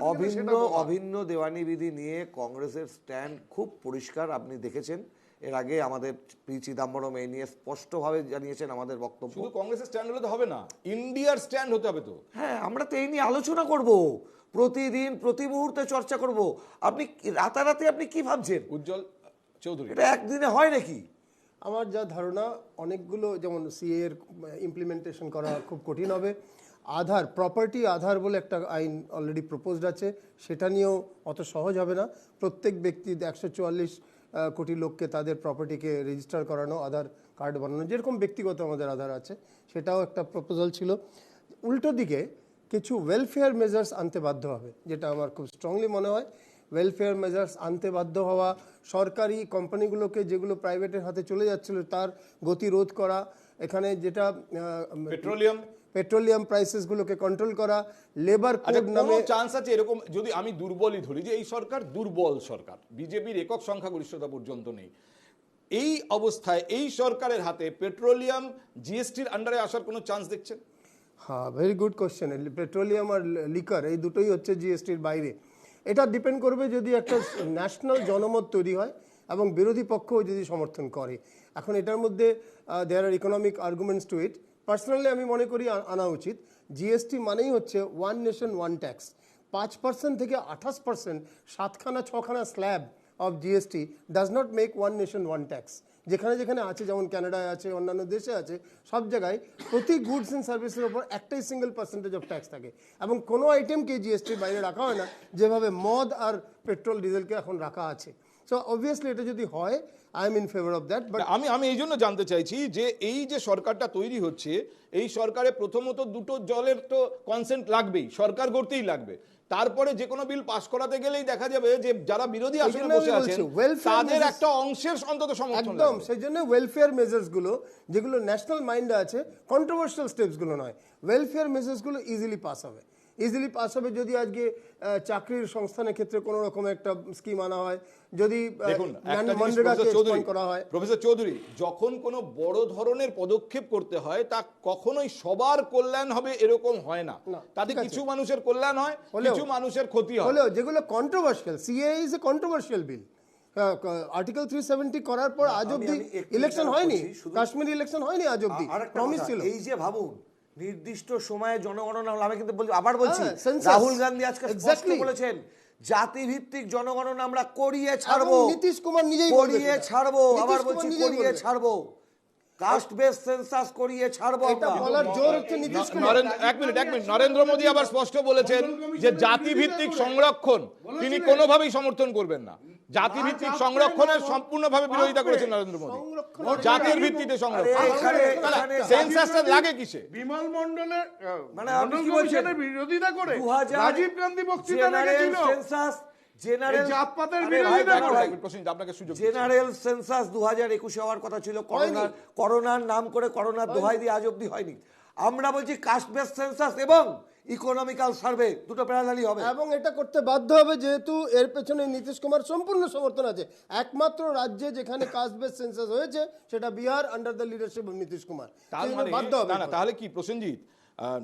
অভিন্ন দেওয়ানি বিধি নিয়ে কংগ্রেসের স্ট্যান্ড খুব পরিষ্কার, আপনি দেখেছেন। এর আগে আমাদের পি চিদাম্বরম এই নিয়ে স্পষ্টভাবে জানিয়েছেন আমাদের বক্তব্য। শুধু কংগ্রেসের স্ট্যান্ড হলে তো হবে না, ইন্ডিয়ার স্ট্যান্ড হতে হবে তো। হ্যাঁ, আমরা তো এই নিয়ে আলোচনা করব, প্রতিদিন প্রতি মুহূর্তে চর্চা করব। আপনি রাতারাতি আপনি কি ভাবছেন? উজ্জ্বল চৌধুরী, এটা একদিনে হয় নাকি? আমার যা ধারণা, অনেকগুলো, যেমন সিএ এর ইমপ্লিমেন্টেশন করা খুব কঠিন হবে। আধার, প্রপার্টি আধার বলে একটা আইন অলরেডি প্রপোজড আছে, সেটা নিয়েও অত সহজ হবে না। প্রত্যেক ব্যক্তি 144 কোটি লোককে তাদের প্রপার্টিকে রেজিস্টার করানো, আধার কার্ড বানানো, যেরকম ব্যক্তিগত আমাদের আধার আছে, সেটাও একটা প্রপোজাল ছিল। উল্টো দিকে কিছু ওয়েলফেয়ার মেজার্স আনতে বাধ্য হবে, যেটা আমার খুব স্ট্রংলি মনে হয়। ওয়েলফেয়ার মেজার্স আনতে বাধ্য হওয়া, সরকারি কোম্পানিগুলোকে যেগুলো প্রাইভেটের হাতে চলে যাচ্ছিল তার গতিরোধ করা, এখানে যেটা পেট্রোলিয়াম প্রাইসেসগুলোকে কন্ট্রোল করা, লেবার কোড নামে চান্স আছে এরকম? যদি আমি দুর্বলই ধরি, যে এই সরকার দুর্বল সরকার, বিজেপির একক সংখ্যাগরিষ্ঠতা পর্যন্ত নেই, এই অবস্থায় এই সরকারের হাতে পেট্রোলিয়াম জিএসটির আন্ডারে আসার কোনো চান্স দেখছেন? হ্যাঁ, ভেরি গুড কোশ্চেন। পেট্রোলিয়াম আর লিকার এই দুটোই হচ্ছে জিএসটির বাইরে। এটা ডিপেন্ড করবে যদি একটা ন্যাশনাল জনমত তৈরি হয় এবং বিরোধী পক্ষও যদি সমর্থন করে। এখন এটার মধ্যে দেয়ার আর ইকোনমিক আর্গুমেন্টস টু ইট। পার্সোনালি আমি মনে করি আনা উচিত। জিএসটি মানেই হচ্ছে ওয়ান নেশন ওয়ান ট্যাক্স। 5% থেকে 28%, 7খানা 6খানা slab of GST does not make one nation one tax. যেখানে যেখানে আছে, যেমন কানাডায় আছে, অন্যান্য দেশে আছে, সব জায়গায় প্রতি গুডস অ্যান্ড সার্ভিসের ওপর একটাই সিঙ্গেল পার্সেন্টেজ অফ ট্যাক্স থাকে, এবং কোনো আইটেমকে জিএসটির বাইরে রাখা হয় না, যেভাবে মদ আর পেট্রোল ডিজেলকে এখন রাখা আছে। সো অবভিয়াসলি এটা যদি হয়, I am in favour of that. But আমি এই জন্য জানতে চাইছি যে এই যে সরকারটা তৈরি হচ্ছে, এই সরকারে প্রথমত দুটো দলের তো কনসেন্ট লাগবেই, সরকার গড়তেই লাগবে। তারপরে যে কোনো বিল পাশ করাতে গেলেই দেখা যাবে যে যারা বিরোধী আসনে জন্য আমি বসে আছেন বলছি, welfare তাদের measures- একটা অংশের অন্তত সমর্থন একদম লাগবে। সেই জন্য ওয়েলফেয়ার মেজার্স গুলো যেগুলো ন্যাশনাল মাইন্ডে আছে, কন্ট্রোভার্সিয়াল স্টেপস গুলো নয়, ওয়েলফেয়ার মেজার্স গুলো ইজিলি পাস হবে। যদি আজকে চাকরির সংস্থানের ক্ষেত্রে কোনো রকম একটা স্কিম আনা হয়, যদি দেখুন একটা জিনিস মনরেগাকে প্রফেসর চৌধুরী, expand করা হয়। প্রফেসর চৌধুরী, যখন কোনো বড় ধরনের পদক্ষেপ করতে হয় তা কখনোই সবার কল্যাণ হবে এরকম হয় না। না, তাতে ঠিক আছে। কিছু মানুষের কল্যাণ হয়, হলেও- কিছু মানুষের ক্ষতি হয়। হলেও যেগুলো controversial, CAA is a controversial bill. Article 370 করার পর আজ অব্দি আমি একটু ইলেকশন interrupt হয়নি, করছি, শুধু- কাশ্মীর ইলেকশন হয়নি আজ অব্দি, আরেকটা প্রমিস কথা, ছিল। এই যে ভাবুন নির্দিষ্ট সময়ে জনগণনা হলো, আমি কিন্তু আবার বলছি, হ্যাঁ, census। রাহুল গান্ধী আজকে স্পষ্ট Exactly। বলেছেন জাতিভিত্তিক জনগণনা আমরা করিয়ে ছাড়বো, এবং নীতিশ কুমার নিজেই বলবে করিয়ে সেটা। ছাড়বো, নীতিশ আবার কুমার বলছি নিজেই করিয়ে বলবে। ছাড়বো, কাস্ট বেস সেন্সাস করিয়ে ছাড়বো এটা আমরা। বলার জোর হচ্ছে নীতিশ কুমার। এক মিনিট নরেন্দ্র মোদী আবার স্পষ্ট বলেছেন যে জাতিভিত্তিক সংরক্ষণ তিনি কোনোভাবেই সমর্থন করবেন না। জাতিভিত্তিক সংরক্ষণের সম্পূর্ণভাবে বিরোধিতা করেছেন নরেন্দ্র মোদী। জাতির ভিত্তিতে সংরক্ষণ, আরে এখানে সেন্সাসটা লাগে কিসে? বিমল মন্ডলের মানে আপনি মন্ডল কি বলছেন? কমিশনের বিরোধিতা করে 2000 রাজীব গান্ধী বক্তৃতা জেনারেল রেখেছিল। সেন্সাস, জেনারেল এই জাতপাতের আরে বিরোধিতা ভাই, করে। ভাই, প্রসেনজিৎ, আপনাকে সুযোগ দিচ্ছি। জেনারেল সেন্সাস 2021 হওয়ার কথা ছিল, করোনার নাম করে করোনার দোহাই দিয়ে আজ অব্দি হয়নি। আমরা বলছি কাস্ট বেস সেন্সাস এবং ইকোনমিক্যাল সার্ভে দুটো প্যারালালি হবে। এবং এটা করতে বাধ্য হবে যেহেতু এর পেছনে নীতিশ কুমার সম্পূর্ণ সমর্থন আছে। একমাত্র রাজ্যে যেখানে কাস্ট বেস সেন্সাস হয়েছে সেটা Bihar, under the leadership of Nitish Kumar. তার সেই জন্য মানে বাধ্য হবে। না, তাহলে কি প্রসেনজিৎ,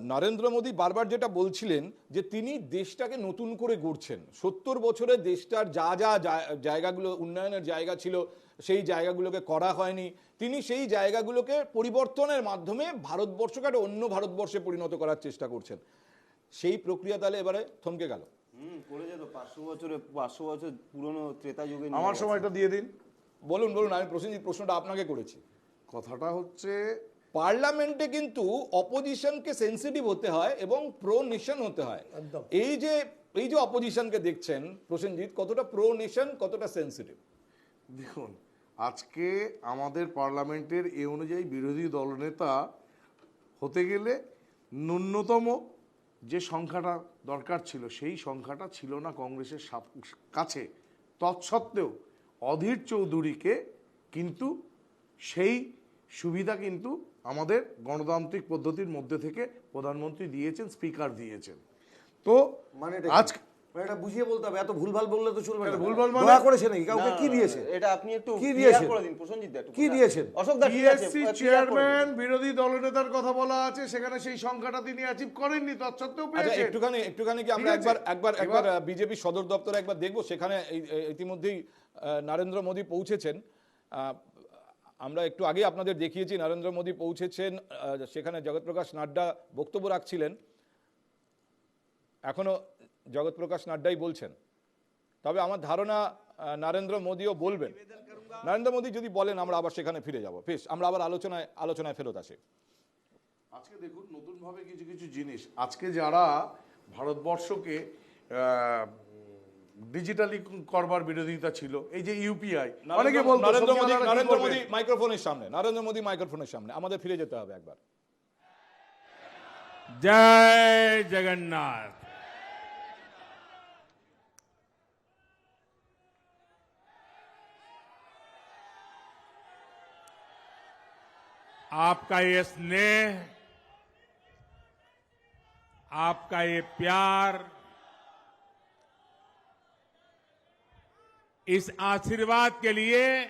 নরেন্দ্র মোদী বারবার যেটা বলছিলেন যে তিনি দেশটাকে নতুন করে গড়ছেন, 70 বছরে দেশটার যা যা জায়গাগুলো উন্নয়নের জায়গা ছিল সেই জায়গাগুলোকে করা হয়নি, তিনি সেই জায়গাগুলোকে পরিবর্তনের মাধ্যমে ভারতবর্ষকে একটা অন্য ভারতবর্ষে পরিণত করার চেষ্টা করছেন। সেই প্রক্রিয়া তাহলে এবারে থমকে গেল। করেছে তো 500 বছর পুরনো ত্রেতা যুগে। আমার সময়টা দিয়ে দিন। বলুন, আমি প্রসেনজিৎ প্রশ্নটা আপনাকে করেছি। কথাটা হচ্ছে পার্লামেন্টে কিন্তু অপোজিশনকে সেন্সিটিভ হতে হয় এবং প্রো নেশন হতে হয়। একদম। এই যে অপোজিশনকে দেখছেন প্রসেনজিৎ, কতটা প্রো নেশন, কতটা সেন্সিটিভ? দেখুন, আজকে আমাদের পার্লামেন্টের এ অনুযায়ী বিরোধী দলনেতা হতে গেলে ন্যূনতম যে সংখ্যাটা দরকার ছিল সেই সংখ্যাটা ছিল না কংগ্রেসের কাছে। তৎসত্ত্বেও অধীর চৌধুরীকে কিন্তু সেই সুবিধা কিন্তু আমাদের গণতান্ত্রিক পদ্ধতির মধ্যে থেকে প্রধানমন্ত্রী দিয়েছেন, স্পিকার দিয়েছেন। তো মানে আজকে এটা বুঝিয়ে বলতে হবে, এত ভুলভাল বললে তো চলবে না। ভুলভাল মানে- দয়া করেছে নাকি কাউকে? কি দিয়েছে? এটা আপনি একটু কি clear দিয়েছেন? করে দিন প্রসেনজিৎ দা, একটু কি দিয়েছেন? অশোক দা, ঠিক আছে, পিএসসি clear করে চেয়ারম্যান দিন। বিরোধী দলনেতার কথা বলা আছে, সেখানে সেই সংখ্যাটা তিনি অ্যাচিভ করেননি, তৎসত্ত্বেও আচ্ছা, পেয়েছেন। একটুখানি কি আমরা ঠিক আছে? একবার বিজেপি সদর দপ্তরে একবার দেখবো, সেখানে ইতিমধ্যেই নরেন্দ্র মোদী পৌঁছেছেন। আমরা একটু আগে আপনাদের দেখিয়েছি নরেন্দ্র মোদী পৌঁছেছেন, সেখানে জগৎপ্রকাশ নাড্ডা বক্তব্য রাখছিলেন। এখনো জগৎপ্রকাশ নাড্ডাই বলছেন, তবে আমার ধারণা নরেন্দ্র মোদীও বলবেন। নরেন্দ্র মোদী যদি বলেন আমরা আবার সেখানে ফিরে যাব, বেশ আমরা আবার আলোচনায় ফেরত আসি। আজকে দেখুন নতুন ভাবে কিছু কিছু জিনিস, আজকে যারা ভারতবর্ষকে ডিজিটালি করবার বিরোধিতা ছিল, এই যে ইউপিআই, অনেকে বলতো নরেন্দ্র মোদী মাইক্রোফোনের সামনে আমাদের ফিরে যেতে হবে একবার। जय जगन्नाथ। आपका ये स्नेह, आपका ये प्यार, इस आशीर्वाद के लिए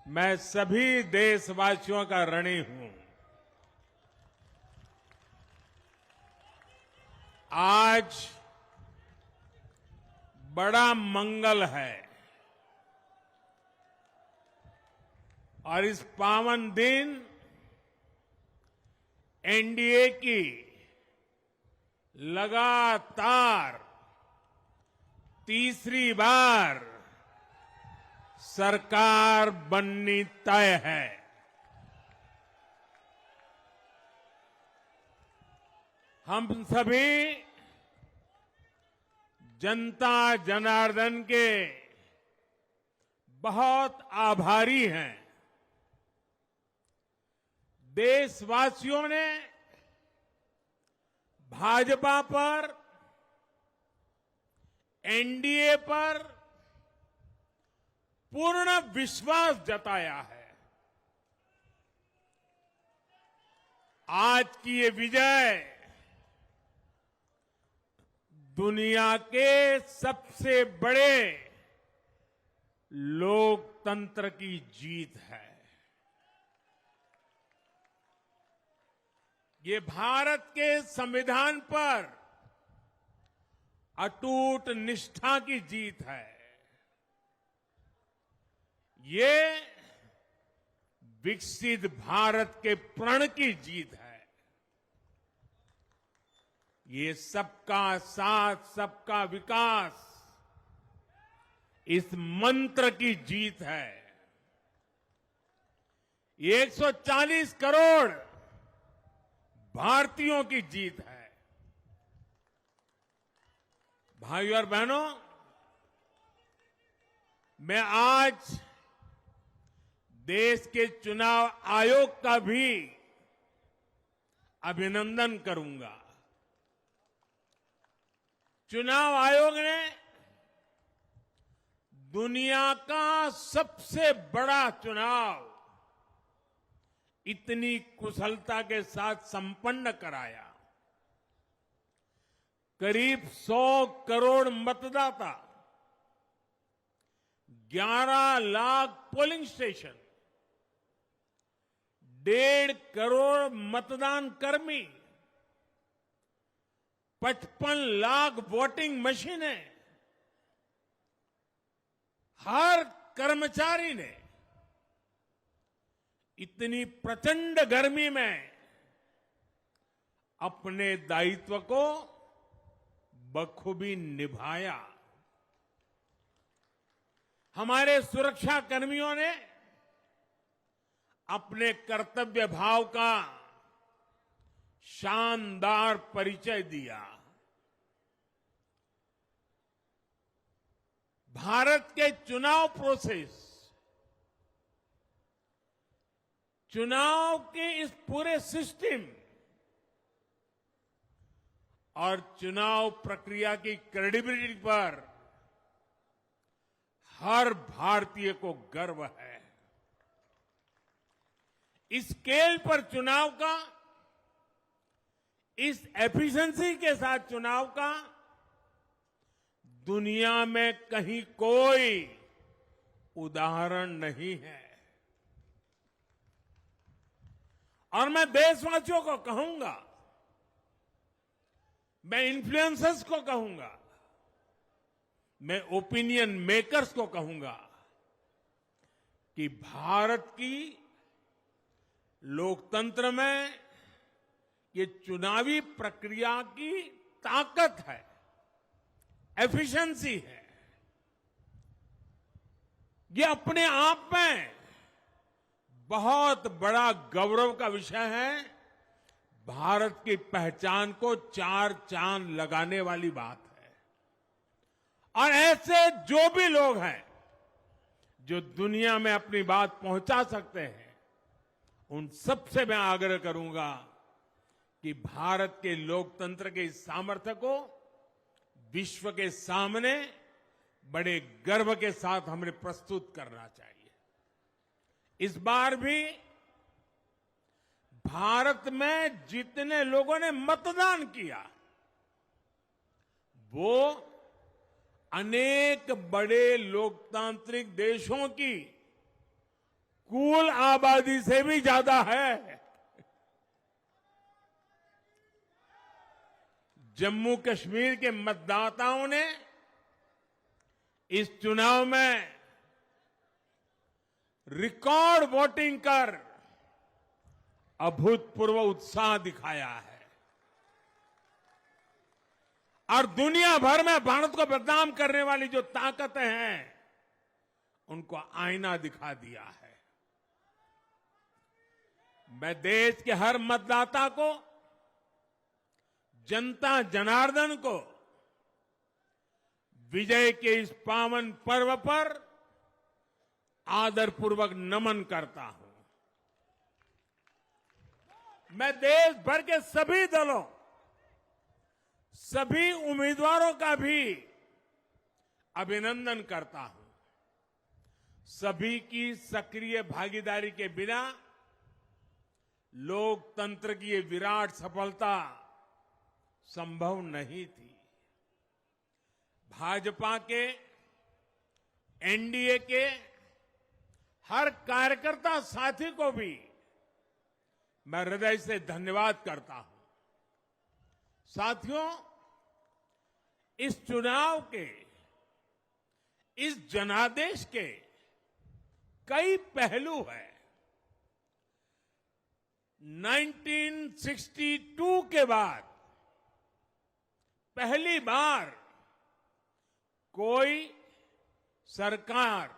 मैं सभी देशवासियों का ऋणी हूं। आज बड़ा मंगल है और इस पावन दिन एनडीए की लगातार तीसरी बार सरकार बननी तय है। हम सभी जनता जनार्दन के बहुत आभारी हैं। देशवासियों ने भाजपा पर, एनडीए पर पूर्ण विश्वास जताया है। आज की ये विजय दुनिया के सबसे बड़े लोकतंत्र की जीत है। ये भारत के संविधान पर अटूट निष्ठा की जीत है। ये विकसित भारत के प्रण की जीत है। ये सबका साथ, सबका विकास, इस मंत्र की जीत है। ये 140 करोड़ भारतीयों की जीत है। भाइयों और बहनों, मैं आज देश के चुनाव आयोग का भी अभिनंदन करूंगा। चुनाव आयोग ने दुनिया का सबसे बड़ा चुनाव इतनी कुशलता के साथ संपन्न कराया। करीब 100 करोड़ मतदाता, 11 लाख पोलिंग स्टेशन, 1.5 करोड़ मतदान कर्मी, 55 लाख वोटिंग मशीनें, हर कर्मचारी ने इतनी प्रचंड गर्मी में अपने दायित्व को बखूबी निभाया। हमारे सुरक्षा कर्मियों ने अपने कर्तव्य भाव का शानदार परिचय दिया। भारत के चुनाव प्रोसेस, चुनाव के इस पूरे सिस्टम और चुनाव प्रक्रिया की क्रेडिबिलिटी पर हर भारतीय को गर्व है। इस स्केल पर चुनाव का, इस एफिशिएंसी के साथ चुनाव का दुनिया में कहीं कोई उदाहरण नहीं है। और मैं देशवासियों को कहूंगा, मैं इन्फ्लुएंसर्स को कहूंगा, मैं ओपिनियन मेकर्स को कहूंगा कि भारत की लोकतंत्र में ये चुनावी प्रक्रिया की ताकत है, एफिशिएंसी है। ये अपने आप में बहुत बड़ा गौरव का विषय है। भारत की पहचान को 4 चांद लगाने वाली बात है। और ऐसे जो भी लोग हैं जो दुनिया में अपनी बात पहुंचा सकते हैं, उन सबसे मैं आग्रह करूंगा कि भारत के लोकतंत्र के इस सामर्थ्य को विश्व के सामने बड़े गर्व के साथ हमें प्रस्तुत करना चाहिए। इस बार भी भारत में जितने लोगों ने मतदान किया, वो अनेक बड़े लोकतांत्रिक देशों की कुल आबादी से भी ज्यादा है। जम्मू कश्मीर के मतदाताओं ने इस चुनाव में रिकॉर्ड वोटिंग कर अभूतपूर्व उत्साह दिखाया है और दुनिया भर में भारत को बदनाम करने वाली जो ताकतें हैं, उनको आईना दिखा दिया है। मैं देश के हर मतदाता को, जनता जनार्दन को विजय के इस पावन पर्व पर आदरपूर्वक नमन करता हूं। मैं देश भर के सभी दलों सभी उम्मीदवारों का भी अभिनंदन करता हूं। सभी की सक्रिय भागीदारी के बिना लोकतंत्र की ये विराट सफलता संभव नहीं थी। भाजपा के, एनडीए के हर कार्यकर्ता साथी को भी मैं हृदय से धन्यवाद करता हूं। साथियों, इस चुनाव के, इस जनादेश के कई पहलू हैं। 1962 के बाद पहली बार कोई सरकार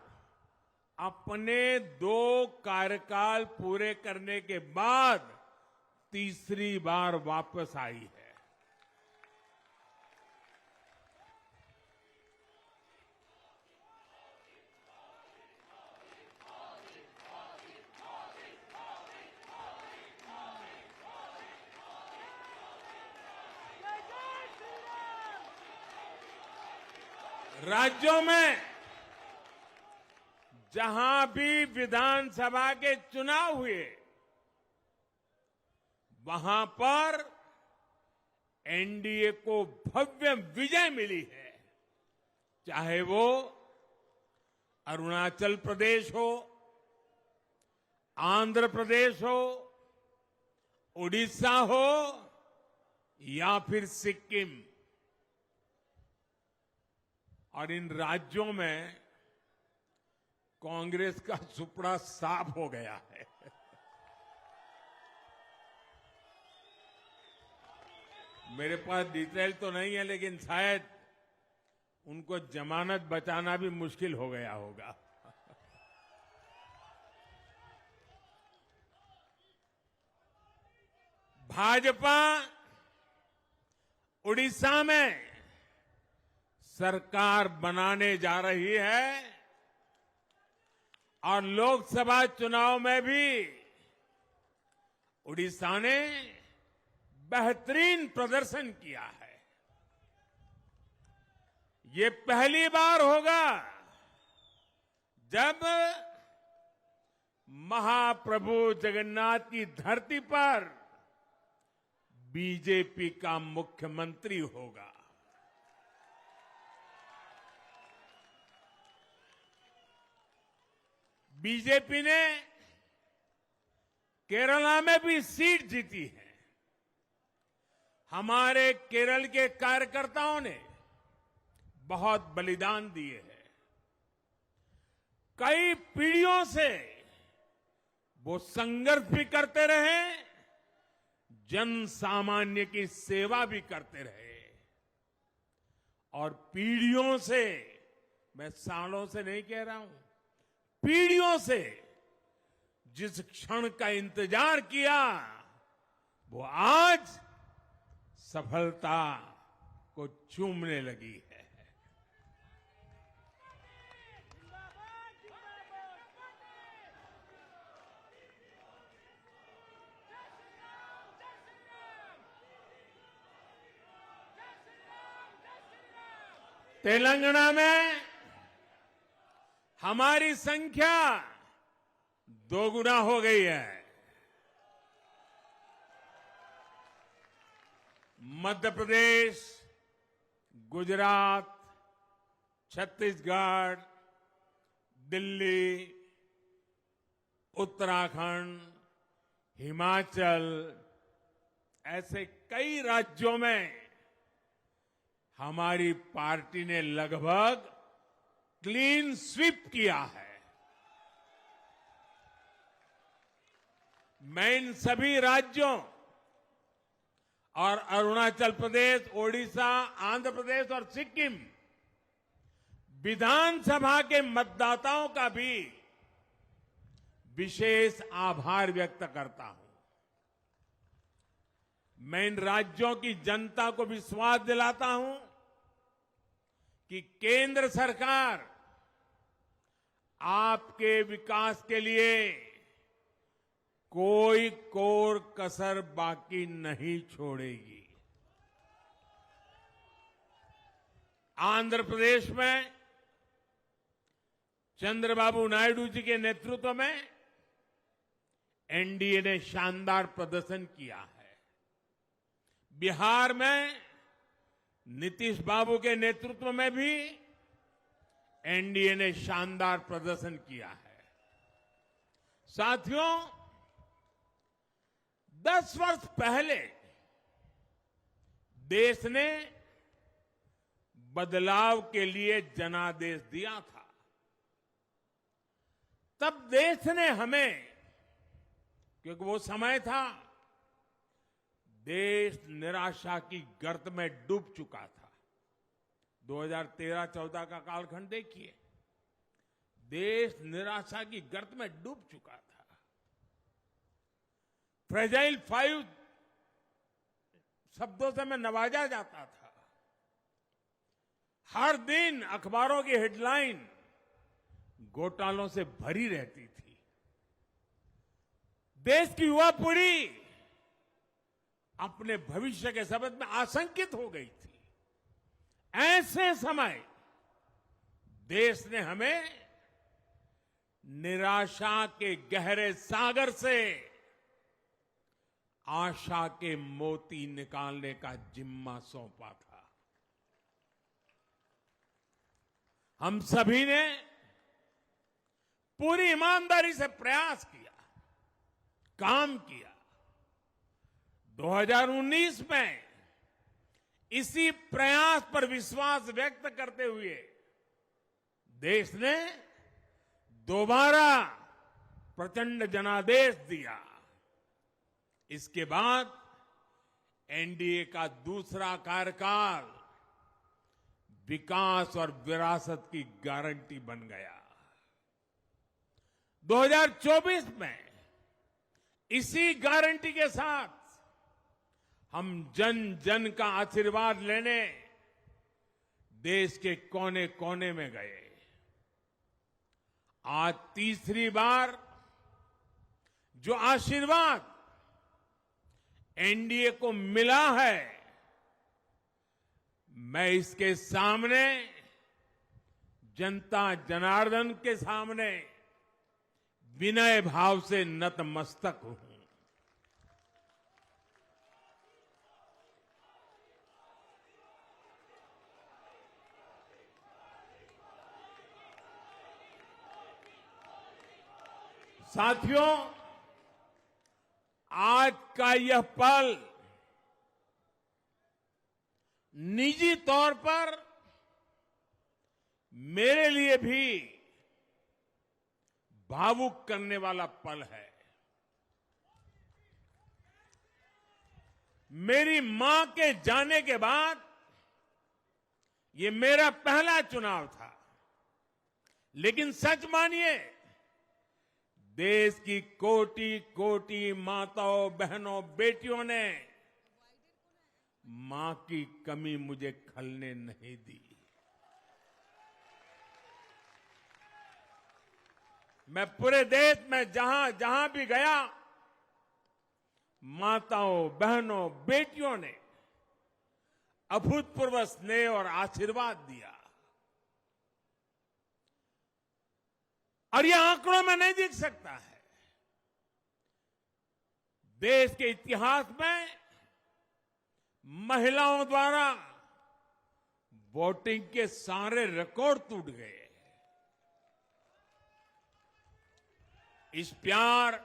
अपने 2 कार्यकाल पूरे करने के बाद तीसरी बार वापस आई है। राज्यों में जहां भी विधानसभा के चुनाव हुए, वहां पर एनडीए को भव्य विजय मिली है। चाहे वो अरुणाचल प्रदेश हो, आंध्र प्रदेश हो, उड़ीसा हो या फिर सिक्किम। और इन राज्यों में कांग्रेस का सुपड़ा साफ हो गया है। मेरे पास डिटेल तो नहीं है, लेकिन शायद उनको जमानत बचाना भी मुश्किल हो गया होगा। भाजपा उड़ीसा में सरकार बनाने जा रही है और लोकसभा चुनाव में भी उड़ीसा ने बेहतरीन प्रदर्शन किया है। ये पहली बार होगा जब महाप्रभु जगन्नाथ की धरती पर बीजेपी का मुख्यमंत्री होगा। बीजेपी ने केरला में भी सीट जीती है। हमारे केरल के कार्यकर्ताओं ने बहुत बलिदान दिए हैं। कई पीढ़ियों से वो संघर्ष भी करते रहे, जन सामान्य की सेवा भी करते रहे। और पीढ़ियों से, मैं सालों से नहीं कह रहा हूं, पीढ़ियों से जिस क्षण का इंतजार किया, वो आज सफलता को चूमने लगी है। तेलंगाना में हमारी संख्या 2 गुना हो गई है। मध्य प्रदेश, गुजरात, छत्तीसगढ़, दिल्ली, उत्तराखंड, हिमाचल, ऐसे कई राज्यों में हमारी पार्टी ने लगभग क्लीन स्वीप किया है। मैं इन सभी राज्यों और अरुणाचल प्रदेश, ओडिशा, आंध्र प्रदेश और सिक्किम विधानसभा के मतदाताओं का भी विशेष आभार व्यक्त करता हूं। मैं इन राज्यों की जनता को विश्वास दिलाता हूं कि केंद्र सरकार आपके विकास के लिए कोई कोर कसर बाकी नहीं छोड़ेगी। आंध्र प्रदेश में चंद्रबाबू नायडू जी के नेतृत्व में एनडीए ने शानदार प्रदर्शन किया है। बिहार में नीतीश बाबू के नेतृत्व में भी एनडीए ने शानदार प्रदर्शन किया है। साथियों, 10 वर्ष पहले देश ने बदलाव के लिए जनादेश दिया था। तब देश ने हमें, क्योंकि वो समय था देश निराशा की गर्त में डूब चुका था। 2013-14 का कालखंड देखिए, देश निराशा की गर्त में डूब चुका था। फ्रेजाइल 5 शब्दों से मैं नवाजा जाता था। हर दिन अखबारों की हेडलाइन घोटालों से भरी रहती थी। देश की युवा पीढ़ी अपने भविष्य के संबंध में आशंकित हो गई थी। ऐसे समय देश ने हमें निराशा के गहरे सागर से आशा के मोती निकालने का जिम्मा सौंपा था। हम सभी ने पूरी ईमानदारी से प्रयास किया, काम किया। 2019 में इसी प्रयास पर विश्वास व्यक्त करते हुए देश ने दोबारा प्रचंड जनादेश दिया। इसके बाद एनडीए का दूसरा कार्यकाल विकास और विरासत की गारंटी बन गया। 2024 में इसी गारंटी के साथ हम जन जन का आशीर्वाद लेने देश के कोने कोने में गए। आज तीसरी बार जो आशीर्वाद एनडीए को मिला है, मैं इसके सामने, जनता जनार्दन के सामने विनय भाव से नतमस्तक हूं। साथियों, आज का यह पल निजी तौर पर मेरे लिए भी भावुक करने वाला पल है। मेरी मां के जाने के बाद ये मेरा पहला चुनाव था, लेकिन सच मानिए, देश की कोटि कोटि माताओं, बहनों, बेटियों ने मां की कमी मुझे खलने नहीं दी। मैं पूरे देश में जहां जहां भी गया, माताओं, बहनों, बेटियों ने अभूतपूर्व स्नेह और आशीर्वाद दिया। और यह आंकड़ों में नहीं दिख सकता है। देश के इतिहास में महिलाओं द्वारा वोटिंग के सारे रिकॉर्ड टूट गए। इस प्यार,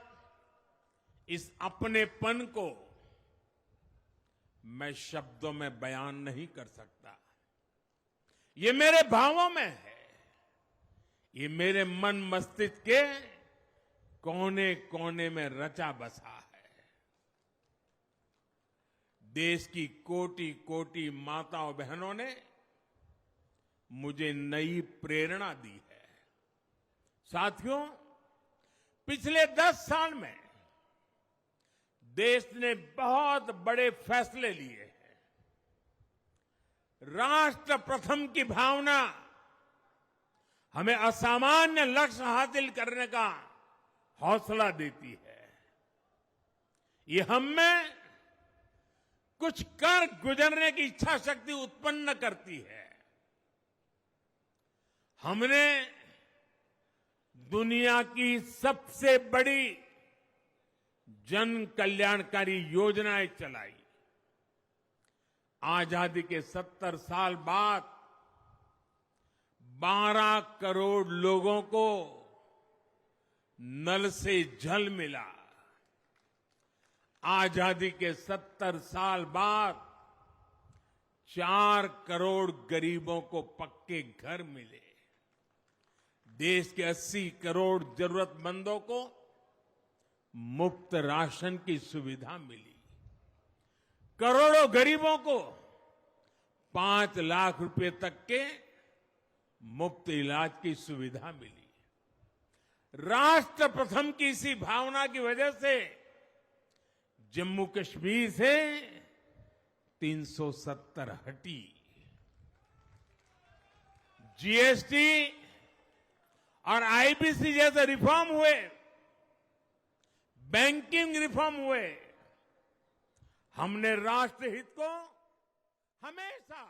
इस अपनेपन को मैं शब्दों में बयान नहीं कर सकता। ये मेरे भावों में है। ये मेरे मन मस्तिष्क के कोने कोने में रचा बसा है। देश की कोटि कोटि माताओं बहनों ने मुझे नई प्रेरणा दी है। साथियों, पिछले 10 साल में देश ने बहुत बड़े फैसले लिए हैं। राष्ट्र प्रथम की भावना हमें असामान्य लक्ष्य हासिल करने का हौसला देती है। ये हम में कुछ कर गुजरने की इच्छा शक्ति उत्पन्न करती है। हमने दुनिया की सबसे बड़ी जन कल्याणकारी योजनाएं चलाई। आजादी के 70 साल बाद 12 करोड़ लोगों को नल से जल मिला। आजादी के 70 साल बाद 4 करोड़ गरीबों को पक्के घर मिले। देश के 80 करोड़ जरूरतमंदों को मुफ्त राशन की सुविधा मिली। करोड़ों गरीबों को 5 लाख रुपए तक के मुफ्त इलाज की सुविधा मिली। राष्ट्र प्रथम की इसी भावना की वजह से जम्मू कश्मीर से 370 हटी। जीएसटी और आईबीसी जैसे रिफॉर्म हुए, बैंकिंग रिफॉर्म हुए। हमने राष्ट्रहित को हमेशा